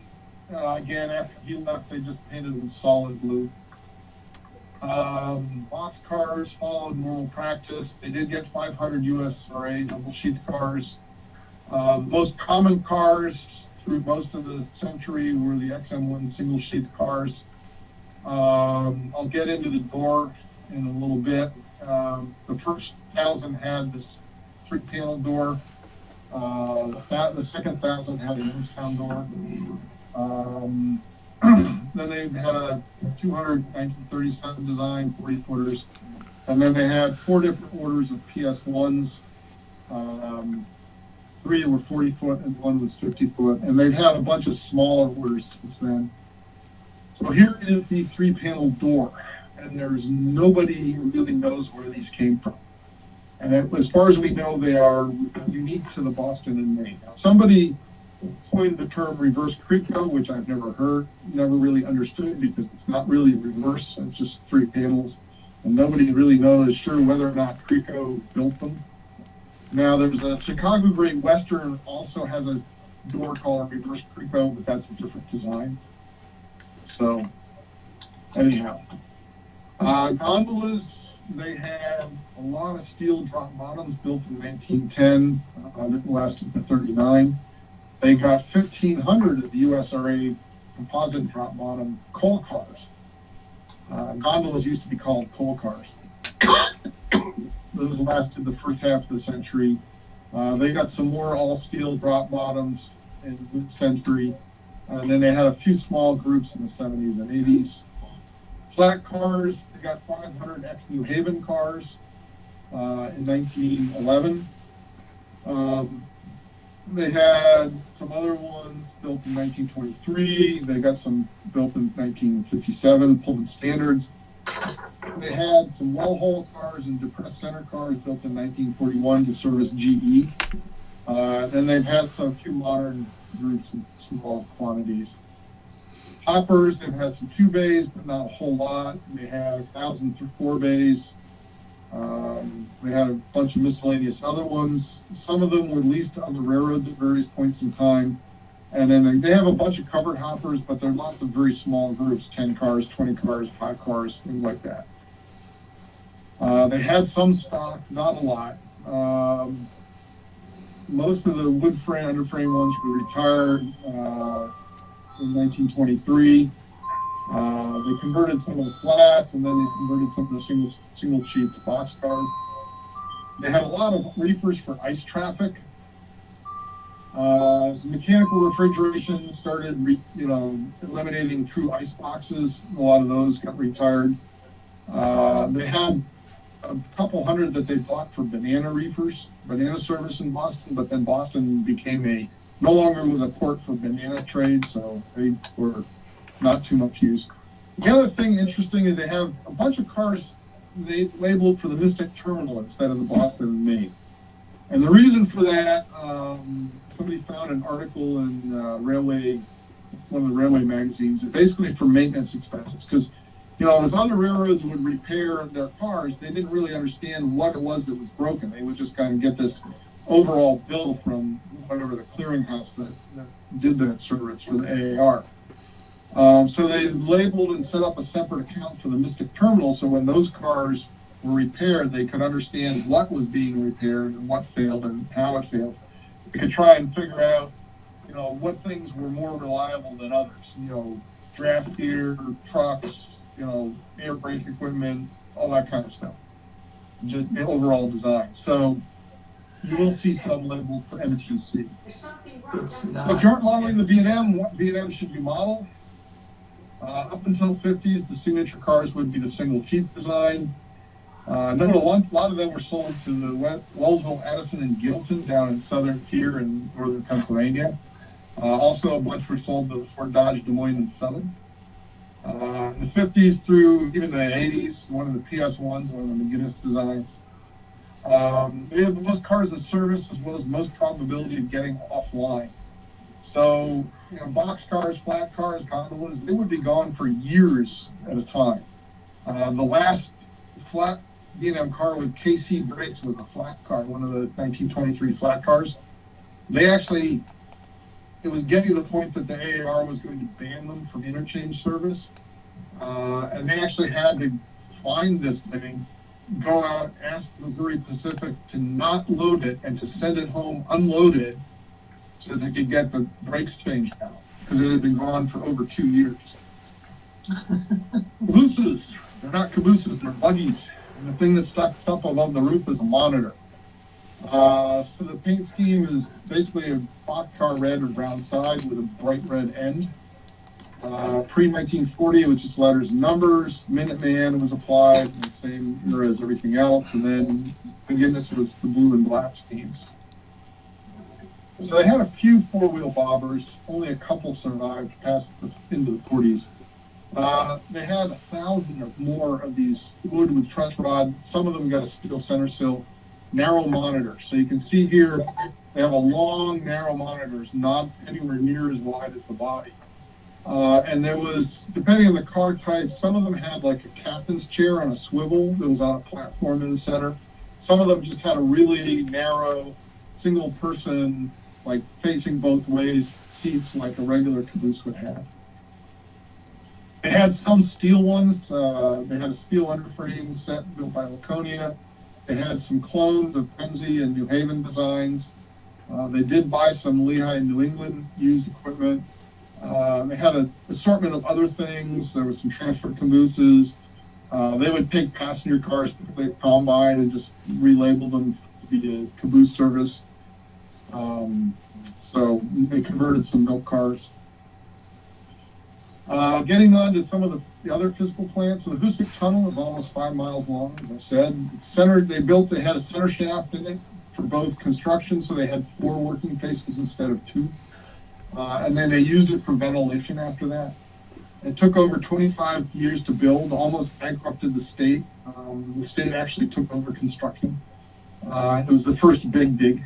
again, after he left, they just painted in solid blue. Box cars followed normal practice. They did get 500 USRA double sheath cars. Most common cars through most of the century were the XM1 single sheath cars. I'll get into the door in a little bit. The first 1,000 had this 3-panel door. The second 1,000 had a Youngstown door. Then they had a 200 1937 design, 40-footers. And then they had 4 different orders of PS1s. 3 were 40-foot and 1 was 50-foot. And they've had a bunch of smaller orders since then. So here is the 3-panel door. And there's nobody who really knows where these came from. And as far as we know, they are unique to the Boston and Maine. Now, somebody coined the term reverse Creco, which I've never heard, never really understood, because it's not really reverse, it's just 3 panels. And nobody really knows sure whether or not Creco built them. Now, there's a Chicago Great Western also has a door called a reverse Creco, but that's a different design. So, anyhow. Gondolas, they had a lot of steel drop bottoms built in 1910 that lasted to 39. They got 1,500 of the USRA composite drop bottom coal cars. Gondolas used to be called coal cars. Those lasted the first half of the century. They got some more all steel drop bottoms in the mid-century. And then they had a few small groups in the 70s and 80s. Flat cars, they got 500 ex-New Haven cars in 1911. They had some other ones built in 1923. They got some built in 1957, Pullman Standards. They had some well-haul cars and depressed center cars built in 1941 to service GE. Then they've had some few modern groups in small quantities. Hoppers, they've had some 2 bays, but not a whole lot. They had 1,000 through 4 bays. They had a bunch of miscellaneous other ones. Some of them were leased on the railroads at various points in time. And then they have a bunch of covered hoppers, but they're lots of very small groups, 10 cars, 20 cars, 5 cars, things like that. They had some stock, not a lot. Most of the wood frame, underframe ones were retired in 1923. They converted some of the flats, and then they converted some of the single sheets boxcars. They had a lot of reefers for ice traffic. Mechanical refrigeration started, eliminating true ice boxes. A lot of those got retired. They had a couple hundred that they bought for banana reefers, banana service in Boston, but then Boston became no longer was a port for banana trade, so they were not too much use. The other thing interesting is they have a bunch of cars they labeled for the Mystic Terminal instead of the Boston and Maine. And the reason for that, somebody found an article in one of the railway magazines, basically for maintenance expenses. Because, as other railroads would repair their cars, they didn't really understand what it was that was broken. They would just kind of get this overall bill from whatever the clearinghouse that did that service for the AAR. So they labeled and set up a separate account for the Mystic Terminal, so when those cars were repaired, they could understand what was being repaired and what failed and how it failed. They could try and figure out, what things were more reliable than others. Draft gear, trucks, air brake equipment, all that kind of stuff. Just the overall design. So you will see some labeled for MTC. It's If not. you aren't modeling the B&M, what B&M should you model? Up until 50s, the signature cars would be the single chief design. A lot of them were sold to the Wellsville, Addison, and Gilton down in southern tier in northern Pennsylvania. Also, a bunch were sold to Ford Dodge, Des Moines, and Southern. In the 50s through even the 80s, one of the PS1s, one of the McGinnis designs. They have the most cars in service as well as most probability of getting offline. So, box cars, flat cars, gondolas, they would be gone for years at a time. The last flat B&M car with KC brakes was a flat car, one of the 1923 flat cars. It was getting to the point that the AAR was going to ban them from interchange service. And they actually had to find this thing, go out, ask Missouri Pacific to not load it and to send it home unloaded so they could get the brakes changed out, because it had been gone for over 2 years. Cabooses, they're not cabooses, they're buggies. And the thing that stuck up above the roof is a monitor. So the paint scheme is basically a boxcar red or brown side with a bright red end. Pre-1940, it was just letters and numbers. Minuteman was applied, in the same era as everything else. And then McGinnis was the blue and black schemes. So they had a few four-wheel bobbers. Only a couple survived past into the 40s. They had 1,000 or more of these wood with truss rod. Some of them got a steel center sill, narrow monitors. So you can see here, they have a long, narrow monitors, not anywhere near as wide as the body. And there was, depending on the car type, some of them had like a captain's chair on a swivel that was on a platform in the center. Some of them just had a really narrow, single person, like facing both ways, seats like a regular caboose would have. They had some steel ones. They had a steel underframe set built by Laconia. They had some clones of Penzi and New Haven designs. They did buy some Lehigh and New England used equipment. They had an assortment of other things. There was some transfer cabooses. They would take passenger cars, particularly at Combine, and just relabel them to be a caboose service. So they converted some milk cars. Getting on to some of the other physical plants, so the Hoosick Tunnel is almost 5 miles long, as I said. They had a center shaft in it for both construction, so they had 4 working faces instead of 2. And then they used it for ventilation after that. It took over 25 years to build, almost bankrupted the state. The state actually took over construction. It was the first big dig.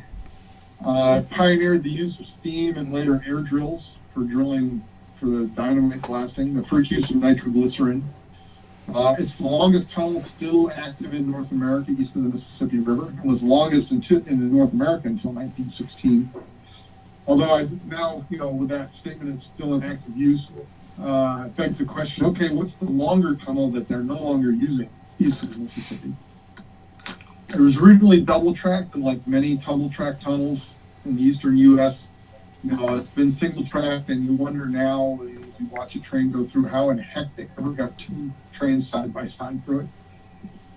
Pioneered the use of steam and later air drills for drilling for the dynamite blasting, the first use of nitroglycerin. It's the longest tunnel still active in North America east of the Mississippi River, and was longest in North America until 1916. Although now, with that statement, it's still in active use. It begs the question, okay, what's the longer tunnel that they're no longer using east of the Mississippi? It was originally double-tracked, and like many double-track tunnels in the eastern U.S., it's been single-tracked, and you wonder now, as you watch a train go through, how in heck they ever got 2 trains side by side through it.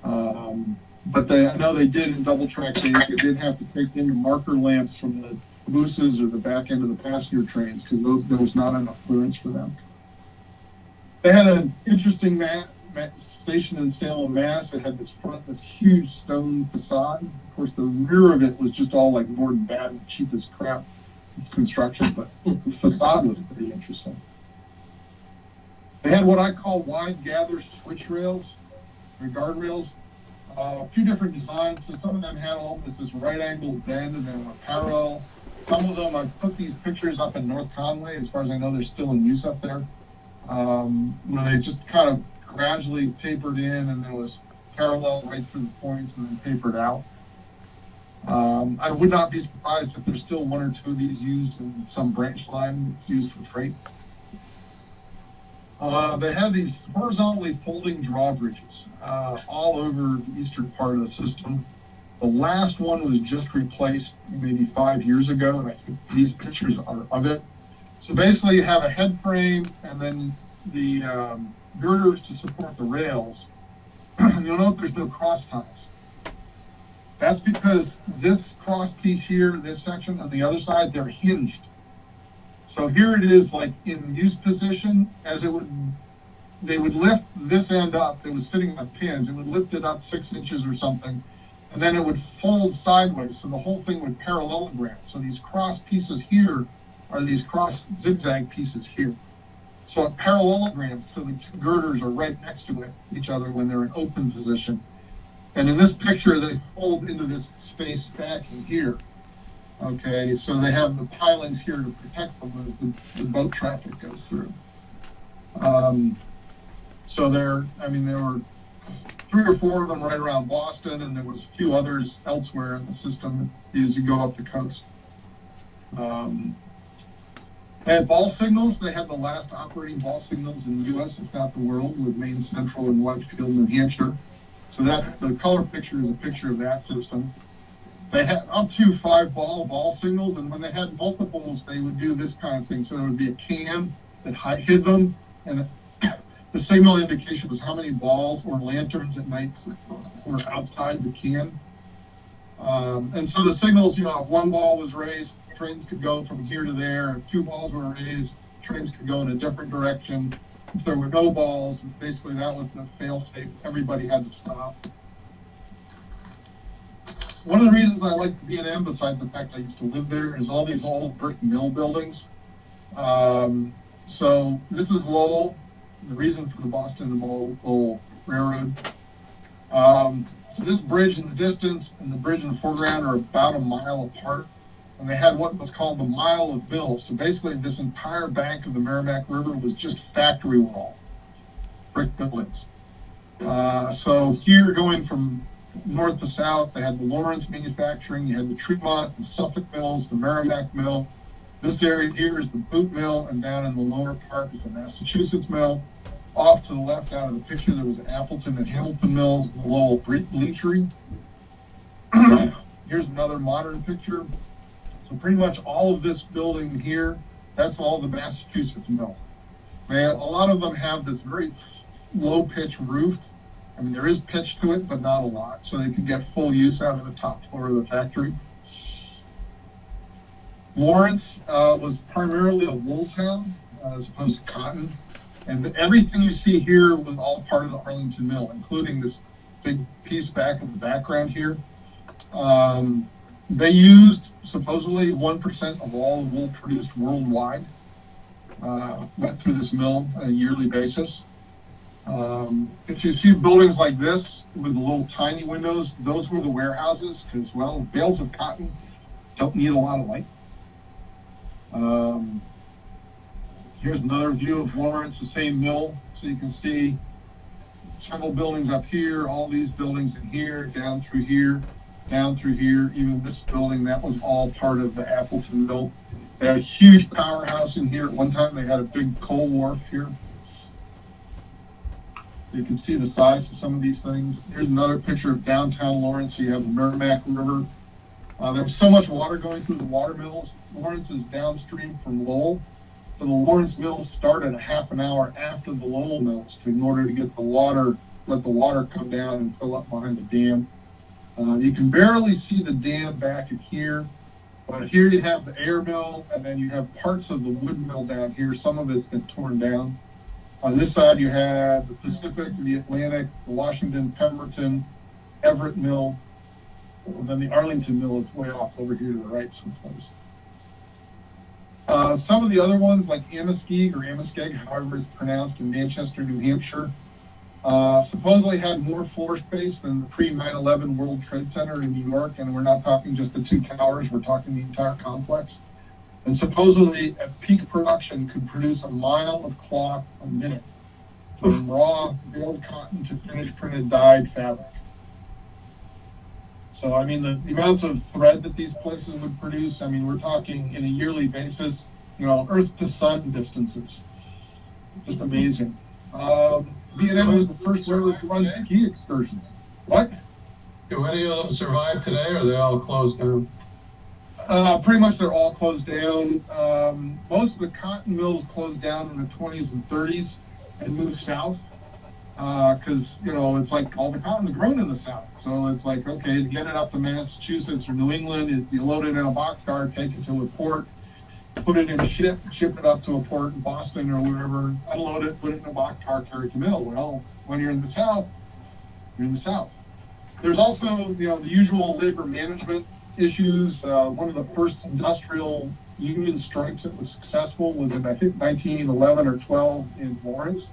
But I know they did in double-track days. They did have to take in the marker lamps from the cabooses or the back end of the passenger trains because there was not enough clearance for them. They had an interesting stationed in Salem, Mass. It had this huge stone facade. Of course, the rear of it was just all like board and batten, cheap as crap construction, but the facade was pretty interesting. They had what I call wide gather switch rails, or guardrails. A few different designs. So some of them had all this right angle bend and then a parallel. Some of them, I've put these pictures up in North Conway. As far as I know, they're still in use up there. Where they just kind of gradually tapered in and there was parallel right through the points and then tapered out. I would not be surprised if there's still one or two of these used in some branch line used for freight. They have these horizontally folding drawbridges all over the eastern part of the system. The last one was just replaced maybe 5 years ago, and I think these pictures are of it. So basically you have a head frame and then the girders to support the rails. You'll note there's no cross ties. That's because this cross piece here, this section on the other side, they're hinged. So here it is like in use position, as they would lift this end up, it was sitting on pins, it would lift it up 6 inches or something, and then it would fold sideways, so the whole thing would parallelogram. So these cross pieces here are these cross zigzag pieces here. So it parallelograms, so the two girders are right next to each other when they're in open position. And in this picture, they fold into this space back in here. Okay, so they have the pilings here to protect them as the boat traffic goes through. So there were 3 or 4 of them right around Boston, and there was a few others elsewhere in the system as you go up the coast. They had ball signals. They had the last operating ball signals in the U.S., if not the world, with Maine Central and Wedgefield, New Hampshire. So the color picture is a picture of that system. They had up to 5 ball signals, and when they had multiples, they would do this kind of thing. So there would be a can that hid them, and the signal indication was how many balls or lanterns at night were outside the can. And so the signals, if 1 ball was raised, trains could go from here to there. If 2 balls were raised, trains could go in a different direction. If there were no balls, basically that was the fail-safe. Everybody had to stop. One of the reasons I like the B&M, besides the fact I used to live there, is all these old brick mill buildings. So this is Lowell, the reason for the Boston and Lowell Railroad. So this bridge in the distance and the bridge in the foreground are about a mile apart. And they had what was called the Mile of Mills. So basically this entire bank of the Merrimack River was just factory wall, brick buildings. So here going from north to south, they had the Lawrence Manufacturing, you had the Tremont and Suffolk Mills, the Merrimack Mill. This area here is the Boot Mill, and down in the lower part is the Massachusetts Mill. Off to the left out of the picture, there was Appleton and Hamilton Mills, the Lowell Bleachery. Here's another modern picture. So pretty much all of this building here, that's all the Massachusetts Mill. A lot of them have this very low pitch roof. I mean, there is pitch to it, but not a lot. So they can get full use out of the top floor of the factory. Lawrence was primarily a wool town as opposed to cotton. And everything you see here was all part of the Arlington Mill, including this big piece back in the background here. They used supposedly 1% of all the wool produced worldwide went through this mill on a yearly basis. If you see buildings like this with the little tiny windows, those were the warehouses because, well, bales of cotton don't need a lot of light. Here's another view of Lawrence, the same mill. So you can see several buildings up here, all these buildings in here, down through here, even this building, that was all part of the Appleton Mill. They had a huge powerhouse in here. At one time they had a big coal wharf here. You can see the size of some of these things. Here's another picture of downtown Lawrence. You have the Merrimack River. There was so much water going through the water mills. Lawrence is downstream from Lowell. So the Lawrence mills started a half an hour after the Lowell mills in order to get the water, let the water come down and fill up behind the dam. You can barely see the dam back in here, but here you have the air mill, and then you have parts of the wood mill down here. Some of it's been torn down. On this side, you had the Pacific, the Atlantic, the Washington, Pemberton, Everett Mill, and then the Arlington Mill is way off over here to the right someplace. Some of the other ones, like Amoskeag or Amoskeag, however it's pronounced, in Manchester, New Hampshire, supposedly had more floor space than the pre-9/11 World Trade Center in New York, and we're not talking just the two towers, we're talking the entire complex. And supposedly, at peak production, could produce a mile of cloth a minute, from raw baled cotton to finished printed dyed fabric. So, I mean, the amounts of thread that these places would produce, I mean, we're talking in a yearly basis, you know, Earth to Sun distances. Just amazing. B&M was the first railroad to run ski excursions. What? Do any of them survive today, or are they all closed down? Pretty much they're all closed down. Most of the cotton mills closed down in the 20s and 30s and moved south because, you know, it's like all the cotton's grown in the south. So it's like, okay, to get it up to Massachusetts or New England, you load it in a boxcar, take it to a port, put it in a ship it up to a port in Boston or wherever, unload it, put it in a boxcar, carry it to mill. Well, when you're in the south, you're in the south. There's also, you know, the usual labor management issues. One of the first industrial union strikes that was successful was in, I think, 1911 or 12 in Lawrence.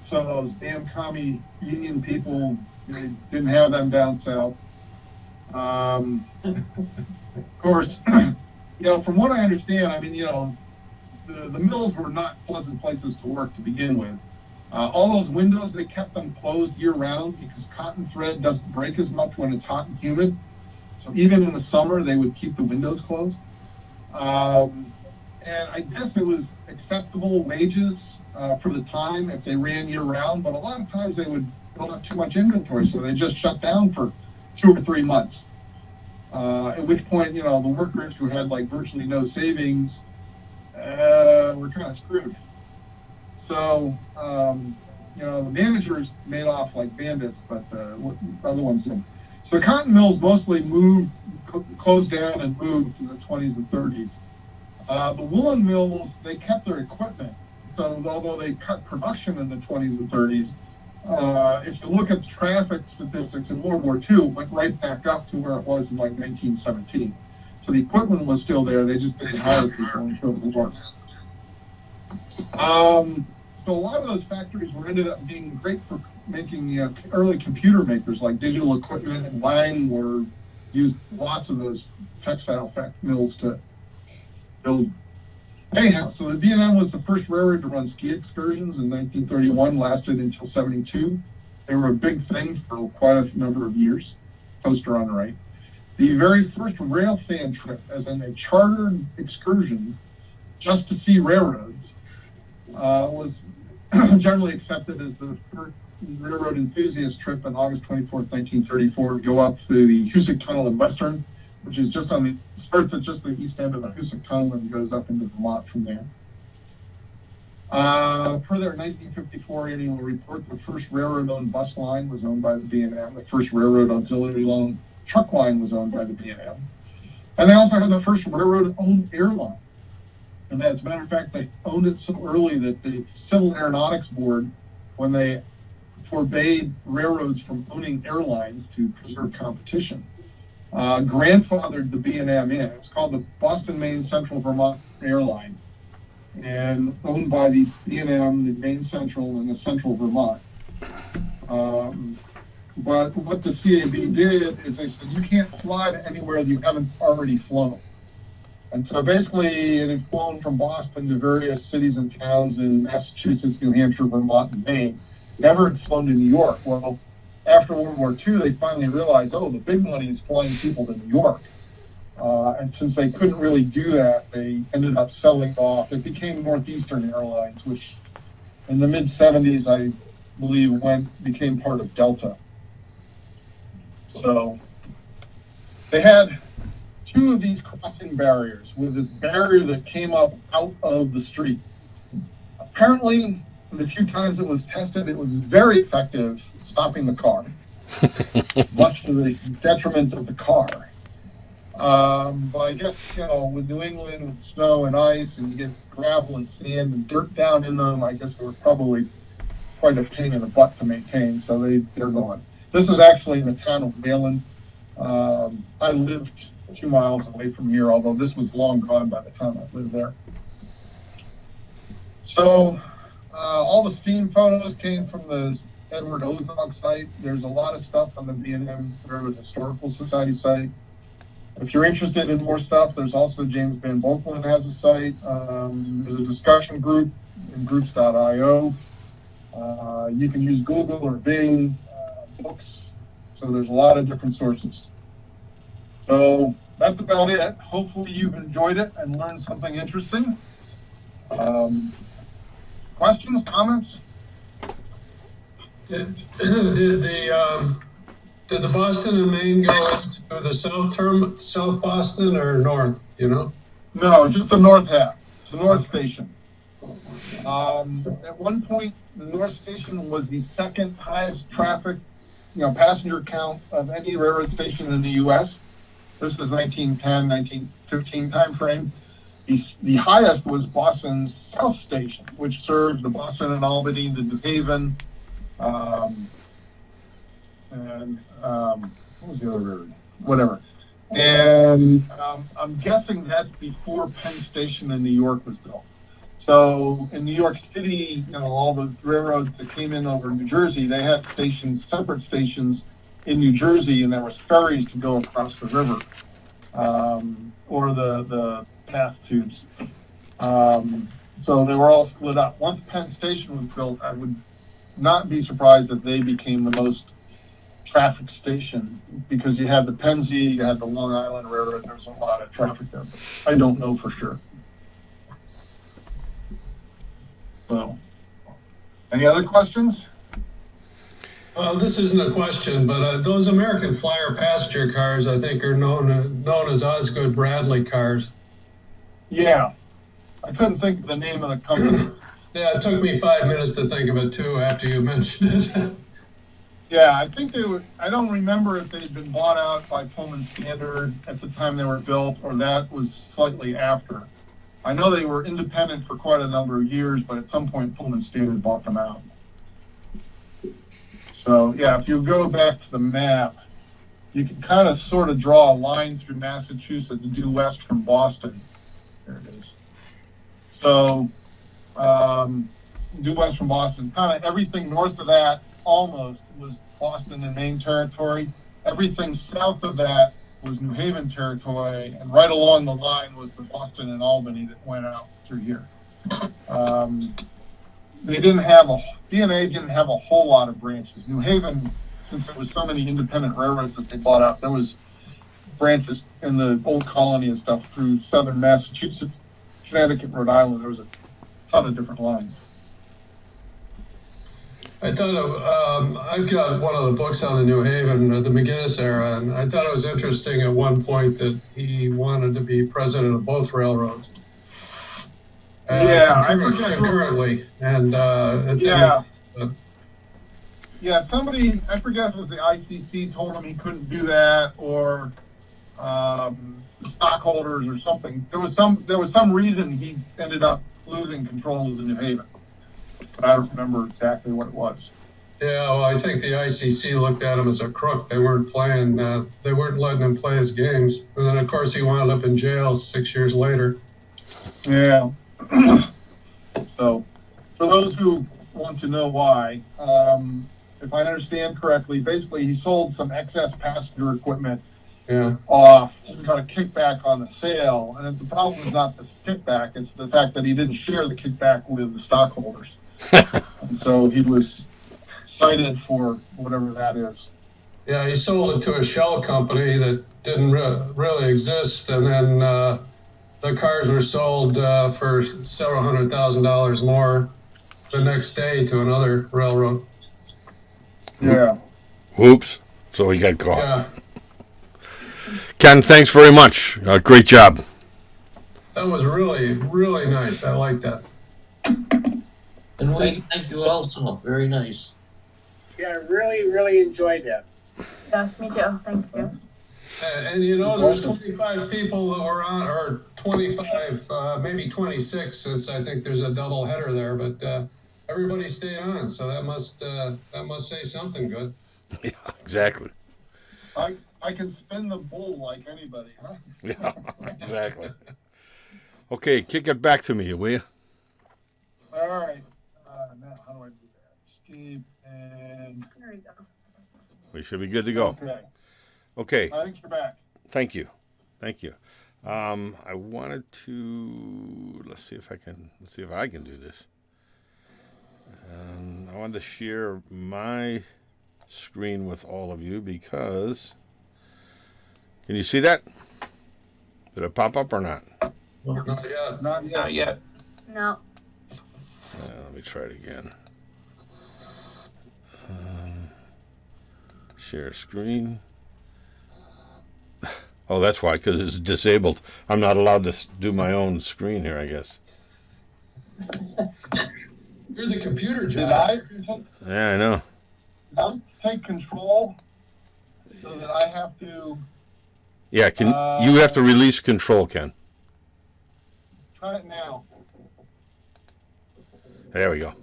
So those damn commie union people, they didn't have them down south. Of course, you know, from what I understand, I mean, you know, the mills were not pleasant places to work to begin with. All those windows, they kept them closed year round because cotton thread doesn't break as much when it's hot and humid. So even in the summer, they would keep the windows closed. And I guess it was acceptable wages for the time if they ran year round, but a lot of times they would build up too much inventory, so they just shut down for 2 or 3 months. At which point, you know, the workers who had like virtually no savings were kind of screwed. So, you know, the managers made off like bandits, but the other ones didn't. So cotton mills mostly closed down and moved in the 20s and 30s. The woolen mills, they kept their equipment. So although they cut production in the 20s and 30s, if you look at the traffic statistics in World War II, it went right back up to where it was in like 1917. So the equipment was still there, they just didn't hire people until the war. So a lot of those factories ended up being great for making early computer makers, like digital equipment and Lang were used lots of those textile mills to build. Anyhow, so the B&M was the first railroad to run ski excursions in 1931, lasted until 72. They were a big thing for quite a number of years. Poster on the right. The very first rail fan trip, as in a chartered excursion just to see railroads, was generally accepted as the first railroad enthusiast trip on August 24th, 1934, to go up to the Hoosick Tunnel in Western, which is just starts at just the east end of the Hoosick Tunnel and goes up into Vermont from there. Per their 1954 annual report, the first railroad-owned bus line was owned by the B&M. The first railroad auxiliary-owned truck line was owned by the B&M. And they also had the first railroad-owned airline. And as a matter of fact, they owned it so early that the Civil Aeronautics Board, when they forbade railroads from owning airlines to preserve competition, grandfathered the B&M in. It's called the Boston, Maine, Central Vermont Airline, and owned by the B&M, the Maine Central, and the Central Vermont. But what the CAB did is they said, you can't fly to anywhere that you haven't already flown. And so basically it had flown from Boston to various cities and towns in Massachusetts, New Hampshire, Vermont, and Maine. Never had flown to New York. Well, after World War II, they finally realized, oh, the big money is flying people to New York. And since they couldn't really do that, they ended up selling off. It became Northeastern Airlines, which in the mid-70s, I believe, became part of Delta. So they had 2 of these crossing barriers with this barrier that came up out of the street. Apparently, the few times it was tested, it was very effective stopping the car, much to the detriment of the car. But I guess, with New England, with snow and ice, and you get gravel and sand and dirt down in them, I guess it was probably quite a pain in the butt to maintain, so they're gone. This is actually in the town of Wayland. I lived 2 miles away from here, although this was long gone by the time I lived there. So all the steam photos came from the Edward Ozog site. There's a lot of stuff on the B&M Railroad Historical Society site. If you're interested in more stuff, there's also James Van Volkelen has a site. There's a discussion group in groups.io. You can use Google or Bing, books. So there's a lot of different sources. So that's about it. Hopefully you've enjoyed it and learned something interesting. Questions, comments? Did the Boston and Maine go to the South Boston or north, you know? No, just the north half, the North Station. At one point, the North Station was the second highest traffic, passenger count of any railroad station in the U.S. This is 1910, 1915 timeframe. The highest was Boston's South Station, which served the Boston and Albany, the New Haven, and what was the other railroad? Whatever. And I'm guessing that's before Penn Station in New York was built. So in New York City, all the railroads that came in over New Jersey, they had stations, separate stations in New Jersey, and there was ferries to go across the river, or the path tubes. So they were all split up. Once Penn Station was built, I would not be surprised if they became the most traffic station, because you had the Pennsy, you had the Long Island Railroad, there was a lot of traffic there, but I don't know for sure. So, any other questions? Well, this isn't a question, but those American Flyer passenger cars, I think, are known as Osgood Bradley cars. Yeah, I couldn't think of the name of the company. Yeah, it took me 5 minutes to think of it too after you mentioned it. Yeah, I think they were. I don't remember if they'd been bought out by Pullman Standard at the time they were built, or that was slightly after. I know they were independent for quite a number of years, but at some point Pullman Standard bought them out. So yeah, if you go back to the map, you can kind of sort of draw a line through Massachusetts due west from Boston. There it is. So due west from Boston, kind of everything north of that almost was Boston and Maine territory. Everything south of that was New Haven territory, and right along the line was the Boston and Albany that went out through here. They didn't have DNA didn't have a whole lot of branches. New Haven, since there was so many independent railroads that they bought out, there was branches in the old colony and stuff through southern Massachusetts, Connecticut, Rhode Island. There was a ton of different lines. I thought I've got one of the books on the New Haven, the McGinnis era, and I thought it was interesting at one point that he wanted to be president of both railroads. Concurrently, and somebody, I forget if it was the ICC, told him he couldn't do that, or stockholders or something. There was some reason he ended up losing control of the New Haven, but I don't remember exactly what it was. Yeah, well, I think the ICC looked at him as a crook. They weren't playing. They weren't letting him play his games. And then, of course, he wound up in jail 6 years later. Yeah. So, for those who want to know why, if I understand correctly, basically he sold some excess passenger equipment off and got a kickback on the sale. And the problem is not the kickback; it's the fact that he didn't share the kickback with the stockholders. And so he was cited for whatever that is. Yeah, he sold it to a shell company that didn't really exist, and then the cars were sold for several $100,000 more the next day to another railroad. Yeah. Oops. So he got caught. Yeah. Ken, thanks very much. Great job. That was really, really nice. I like that. And we thank you also. Very nice. Yeah, I really, really enjoyed that. Yes, me too. Thank you. And you know, there was 25 people that were on, or 25, maybe 26, since I think there's a double header there, but everybody stayed on, so that must say something good. Yeah, exactly. I can spin the bull like anybody, huh? Yeah, exactly. Okay, kick it back to me, will you? All right. Now, how do I do that? Steve and There we go. We should be good to go. okay. Okay, I think you're back. thank you. Thank you. I wanted to let's see if I can do this. I wanted to share my screen with all of you because can you see that? Did it pop up or not? Not yet. Not yet. Not yet. No. Let me try it again. Share screen. Oh, that's why, because it's disabled. I'm not allowed to do my own screen here, I guess. You're the computer, Did John. I Yeah, I know. take control so that I have to Yeah, you have to release control, Ken. try it now? There we go.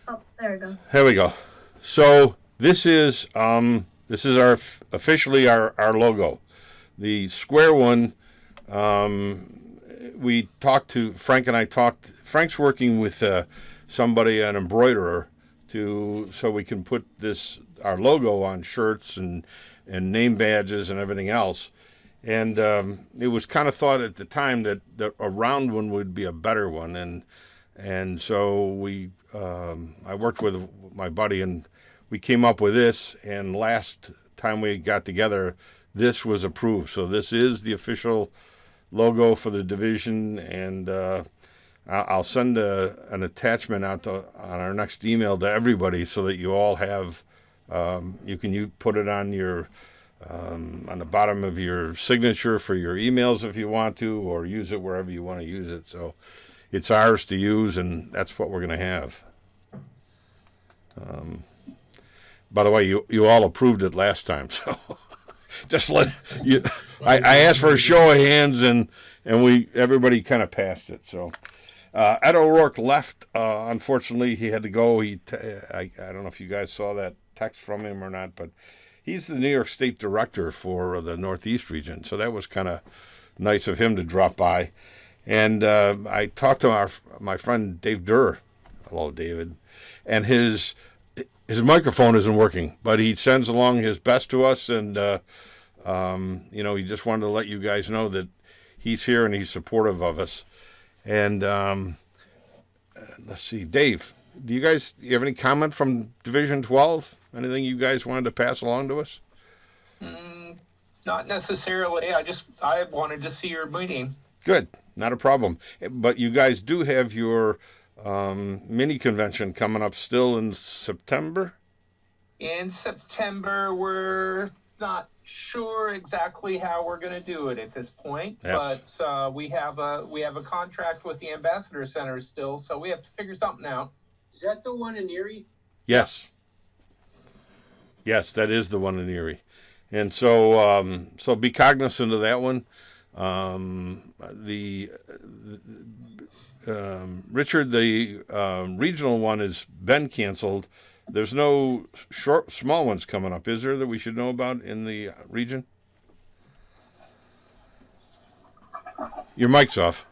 Oh, there we go. There we go. So this is our officially our logo. The square one. We talked to Frank and I talked. Frank's working with somebody, an embroiderer, so we can put our logo on shirts and name badges and everything else. And it was kind of thought at the time that a round one would be a better one, and so I worked with my buddy and we came up with this. And last time we got together, this was approved. So this is the official logo for the division, and I'll send an attachment out on our next email to everybody so that you all have. You put it on your on the bottom of your signature for your emails if you want to, or use it wherever you want to use it. So it's ours to use, and that's what we're going to have. By the way, you all approved it last time, so just let you. I asked for a show of hands, and everybody kind of passed it. So Ed O'Rourke left. Unfortunately, he had to go. I don't know if you guys saw that text from him or not, but he's the New York State Director for the Northeast region. So that was kind of nice of him to drop by. And I talked to my friend Dave Durr. Hello, David. And his microphone isn't working, but he sends along his best to us, and he just wanted to let you guys know that he's here and he's supportive of us. And let's see, Dave, do you have any comment from Division 12? Anything you guys wanted to pass along to us? Not necessarily. I wanted to see your meeting. Good, not a problem. But you guys do have your mini convention coming up still in September? In September, we're not sure exactly how we're going to do it at this point, Yes. but we have a contract with the Ambassador Center still, so we have to figure something out. Is that the one in Erie? Yes. Yes, that is the one in Erie. And so be cognizant of that one. Richard, the regional one has been canceled. There's no small ones coming up, is there, that we should know about in the region? Your mic's off.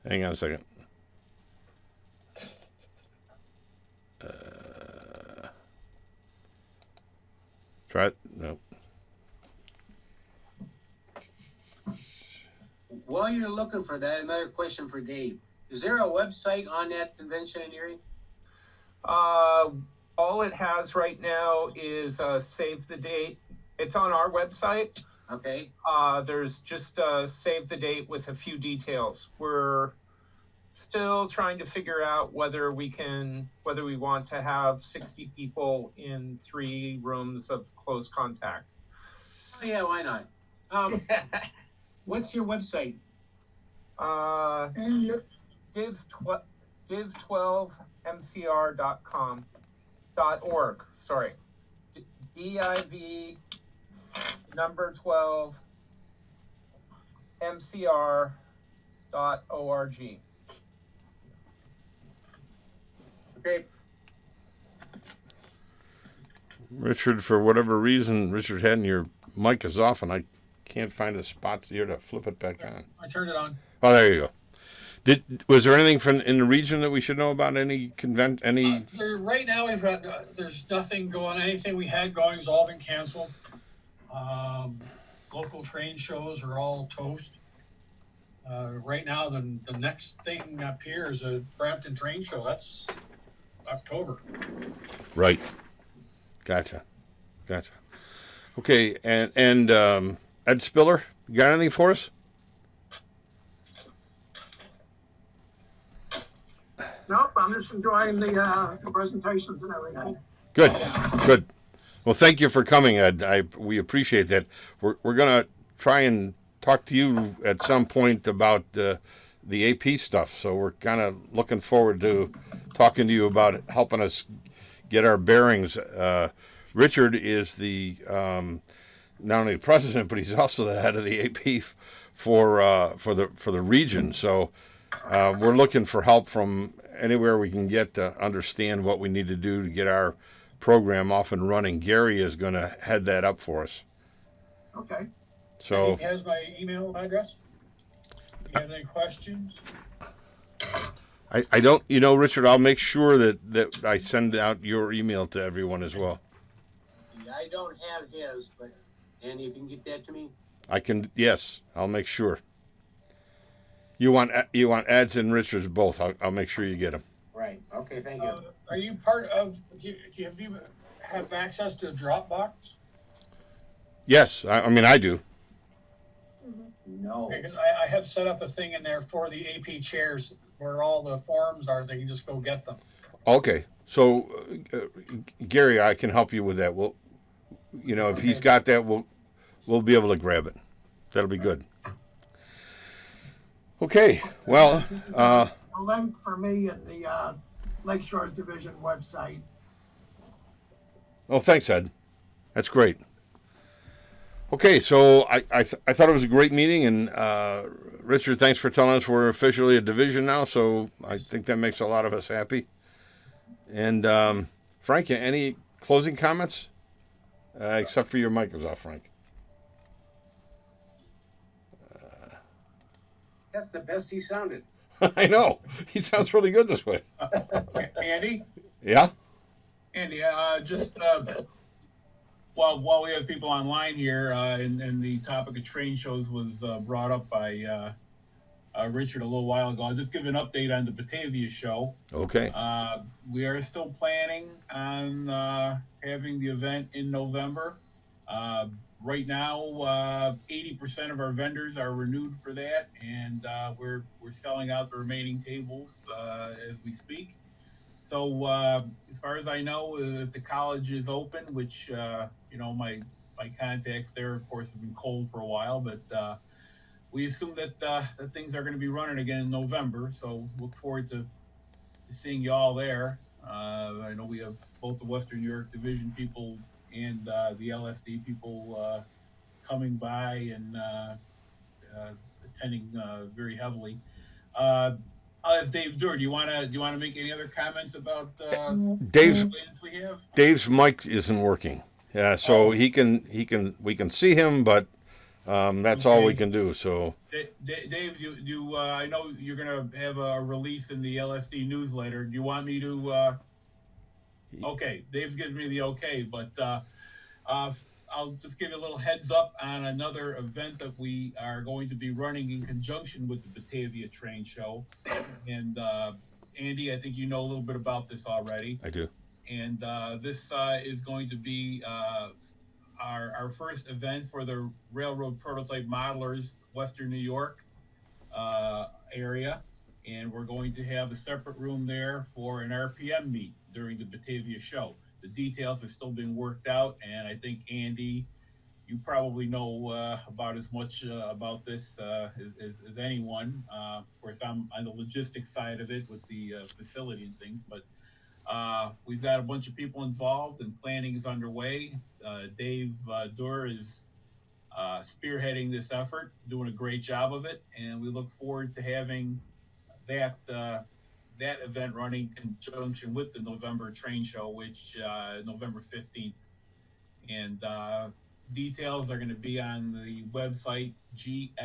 Hang on a second. Try it. No. While you're looking for that, another question for Dave. Is there a website on that convention in Erie? All it has right now is save the date. It's on our website. Okay. There's just save the date with a few details. We're still trying to figure out whether we want to have 60 people in 3 rooms of close contact. Oh yeah, why not? What's your website? div12mcr.com.org. Sorry. div number 12 mcr.org. Okay, Richard, for whatever reason, Richard Hedden, your mic is off, and I can't find a spot here to flip it back on. I turned it on. Oh, there you go. Was there anything from in the region that we should know about? Any convent? Any? Right now, we've got there's nothing going. Anything we had going has all been canceled. Local train shows are all toast. Right now, the next thing up here is a Brampton train show. That's October. Right. Gotcha. Okay, and Ed Spiller, you got anything for us? Nope, I'm just enjoying the presentations and everything. Good. Well, thank you for coming, Ed. We appreciate that. We're gonna try and talk to you at some point about the AP stuff. So we're kind of looking forward to talking to you about helping us get our bearings. Richard is the not only the president, but he's also the head of the AP for the region. So we're looking for help from anywhere we can get to understand what we need to do to get our program off and running. Gary is going to head that up for us. Okay. So He has my email address. If you have any questions? I don't, Richard, I'll make sure that I send out your email to everyone as well. I don't have his, but Andy, if you can get that to me. I can, yes, I'll make sure. You want Ed's and Richard's both. I'll make sure you get them. Right. Okay. Thank you. Are you part of? Do you have access to Dropbox? Yes, I mean I do. No. Because I have set up a thing in there for the AP chairs where all the forms are. They can just go get them. Okay, so Gary, I can help you with that. We'll, if he's got that, we'll be able to grab it. That'll be good. Okay, well, A link for me at the Lake Shores Division website. oh, thanks, Ed. That's great. Okay, so I thought it was a great meeting, and Richard, thanks for telling us we're officially a division now. So I think that makes a lot of us happy. And Frank, any closing comments? Except for your mic was off, Frank. That's the best he sounded. I know. He sounds really good this way. Andy? Yeah? Andy, while we have people online here, and the topic of train shows was brought up by Richard a little while ago, I'll just give an update on the Batavia show. Okay. We are still planning on having the event in November. Right now, 80% of our vendors are renewed for that, and we're selling out the remaining tables as we speak. So as far as I know, if the college is open, which my contacts there, of course, have been cold for a while, but we assume that things are going to be running again in November. So look forward to seeing you all there. I know we have both the Western New York Division people and the LSD people coming by and attending very heavily. As Dave Durr, do you want to make any other comments about Dave's plans we have? Dave's mic isn't working. Yeah, so we can see him, but that's all we can do. So Dave, you I know you're gonna have a release in the LSD newsletter. Do you want me to? Okay, Dave's giving me the okay, but I'll just give you a little heads up on another event that we are going to be running in conjunction with the Batavia Train Show. And Andy, I think you know a little bit about this already. I do. And this is going to be our first event for the Railroad Prototype Modelers Western New York area. And we're going to have a separate room there for an RPM meet during the Batavia show. The details are still being worked out, and I think Andy, you probably know about as much about this as anyone. Of course, I'm on the logistics side of it with the facility and things, but We've got a bunch of people involved and planning is underway. Dave Durr is spearheading this effort, doing a great job of it, and we look forward to having that event running in conjunction with the November train show, which November 15th. And details are going to be on the website gsme.org.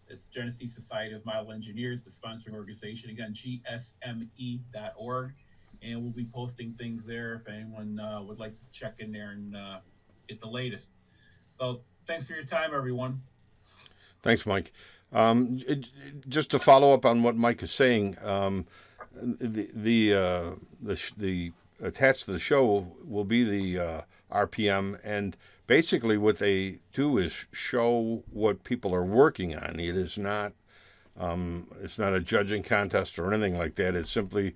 It's Genesee Society of Model Engineers, the sponsoring organization. Again, gsme.org. And we'll be posting things there if anyone would like to check in there and get the latest. So thanks for your time, everyone. Thanks, Mike. Just to follow up on what Mike is saying, the attached to the show will be the RPM, and basically what they do is show what people are working on. It is not it's not a judging contest or anything like that. It's simply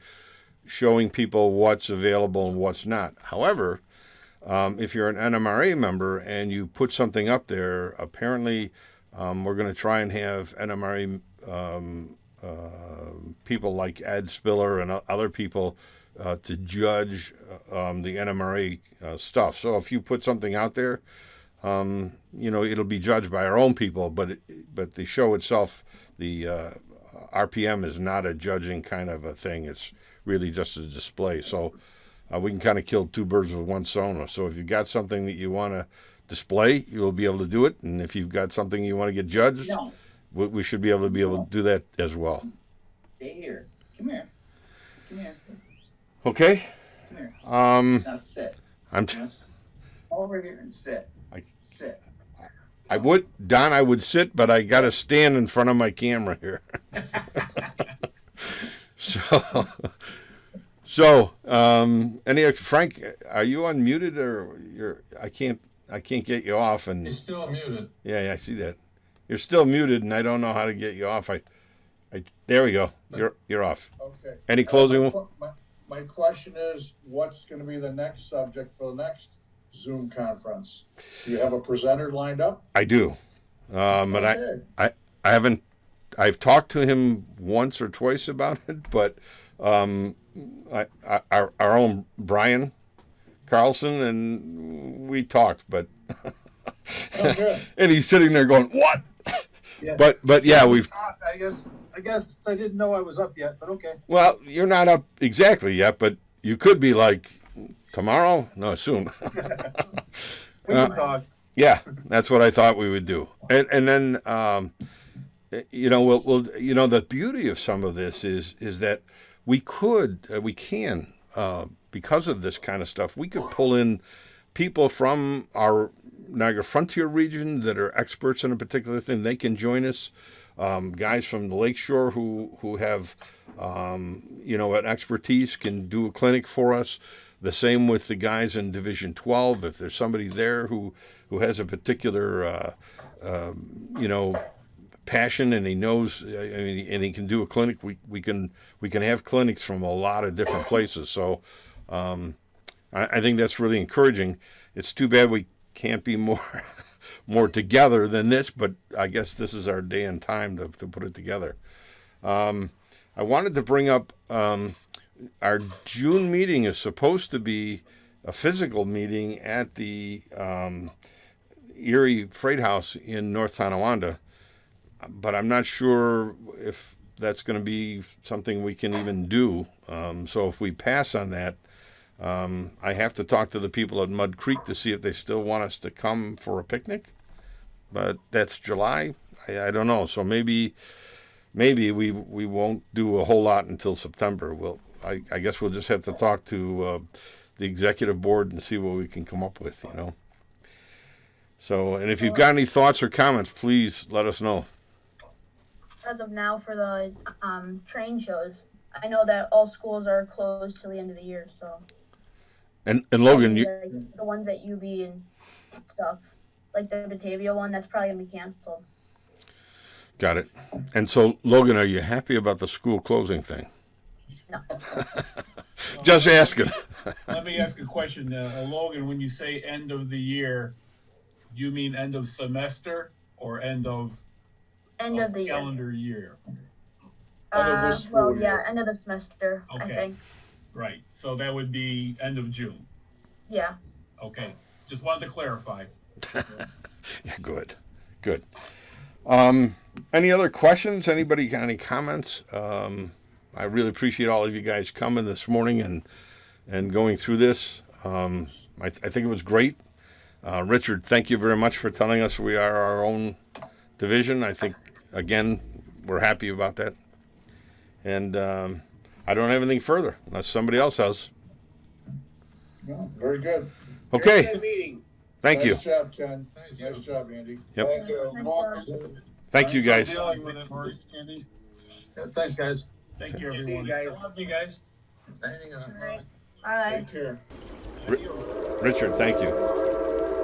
showing people what's available and what's not. However, if you're an NMRA member and you put something up there, apparently we're going to try and have NMRA people like Ed Spiller and other people to judge the NMRA stuff. So if you put something out there, it'll be judged by our own people, but the show itself, the RPM is not a judging kind of a thing. It's really just a display. So we can kind of kill two birds with one stone. So if you've got something that you want to display, you'll be able to do it. And if you've got something you want to get judged, we should be able to do that as well. Stay here. Come here. Okay. Come here. Now sit. I'm Over here and sit. Sit. I would sit, but I got to stand in front of my camera here. So, Frank, are you unmuted or I can't get you off? And He's still muted. Yeah, I see that. You're still muted, and I don't know how to get you off. There we go. You're off. Okay. Any closing? My question is, what's going to be the next subject for the next Zoom conference? Do you have a presenter lined up? I do, but I haven't. I've talked to him once or twice about it, but our own Brian Carlson, and we talked, but and he's sitting there going, "What?" Yeah. But yeah, we've. I guess I didn't know I was up yet, but okay. Well, you're not up exactly yet, but you could be like tomorrow. No, soon. We can talk. Yeah, that's what I thought we would do, and then we'll the beauty of some of this is that we can because of this kind of stuff, we could pull in people from our Niagara Frontier region that are experts in a particular thing. They can join us. Guys from the Lakeshore who have an expertise can do a clinic for us. The same with the guys in Division 12. If there's somebody there who has a particular passion and he knows and he can do a clinic, we can have clinics from a lot of different places. So I think that's really encouraging. It's too bad we can't be more together than this, but I guess this is our day and time to put it together. I wanted to bring up our June meeting is supposed to be a physical meeting at the Erie Freight House in North Tonawanda, but I'm not sure if that's going to be something we can even do. So if we pass on that, I have to talk to the people at Mud Creek to see if they still want us to come for a picnic. But that's July. I don't know. So maybe we won't do a whole lot until September. I guess we'll just have to talk to the executive board and see what we can come up with, So, and if you've got any thoughts or comments, please let us know. As of now, for the train shows, I know that all schools are closed till the end of the year. So. And Logan, the ones at UB and stuff, like the Batavia one, that's probably gonna be canceled. Got it. And so, Logan, are you happy about the school closing thing? No. Just asking. Let me ask a question, Logan. When you say end of the year, do you mean end of semester or end of the calendar year? End of this Well, school yeah, year. end of the semester, I Okay. think. Right, so that would be end of June. Yeah. Okay, just wanted to clarify. Yeah, good. Any other questions? Anybody got any comments? I really appreciate all of you guys coming this morning and going through this. I think it was great. Richard, thank you very much for telling us we are our own division. I think, again, we're happy about that. And I don't have anything further unless somebody else has. No, very good. Okay, Very good meeting. thank you. Nice job, Ken. Nice job, Andy. Yep. Thank you. Nice job. Thank you, guys. Dealing with it, Maurice, Andy. Yeah, thanks, guys. Thank you, See you everyone. guys. Love you guys. All right. Bye. Take care. Richard, thank you.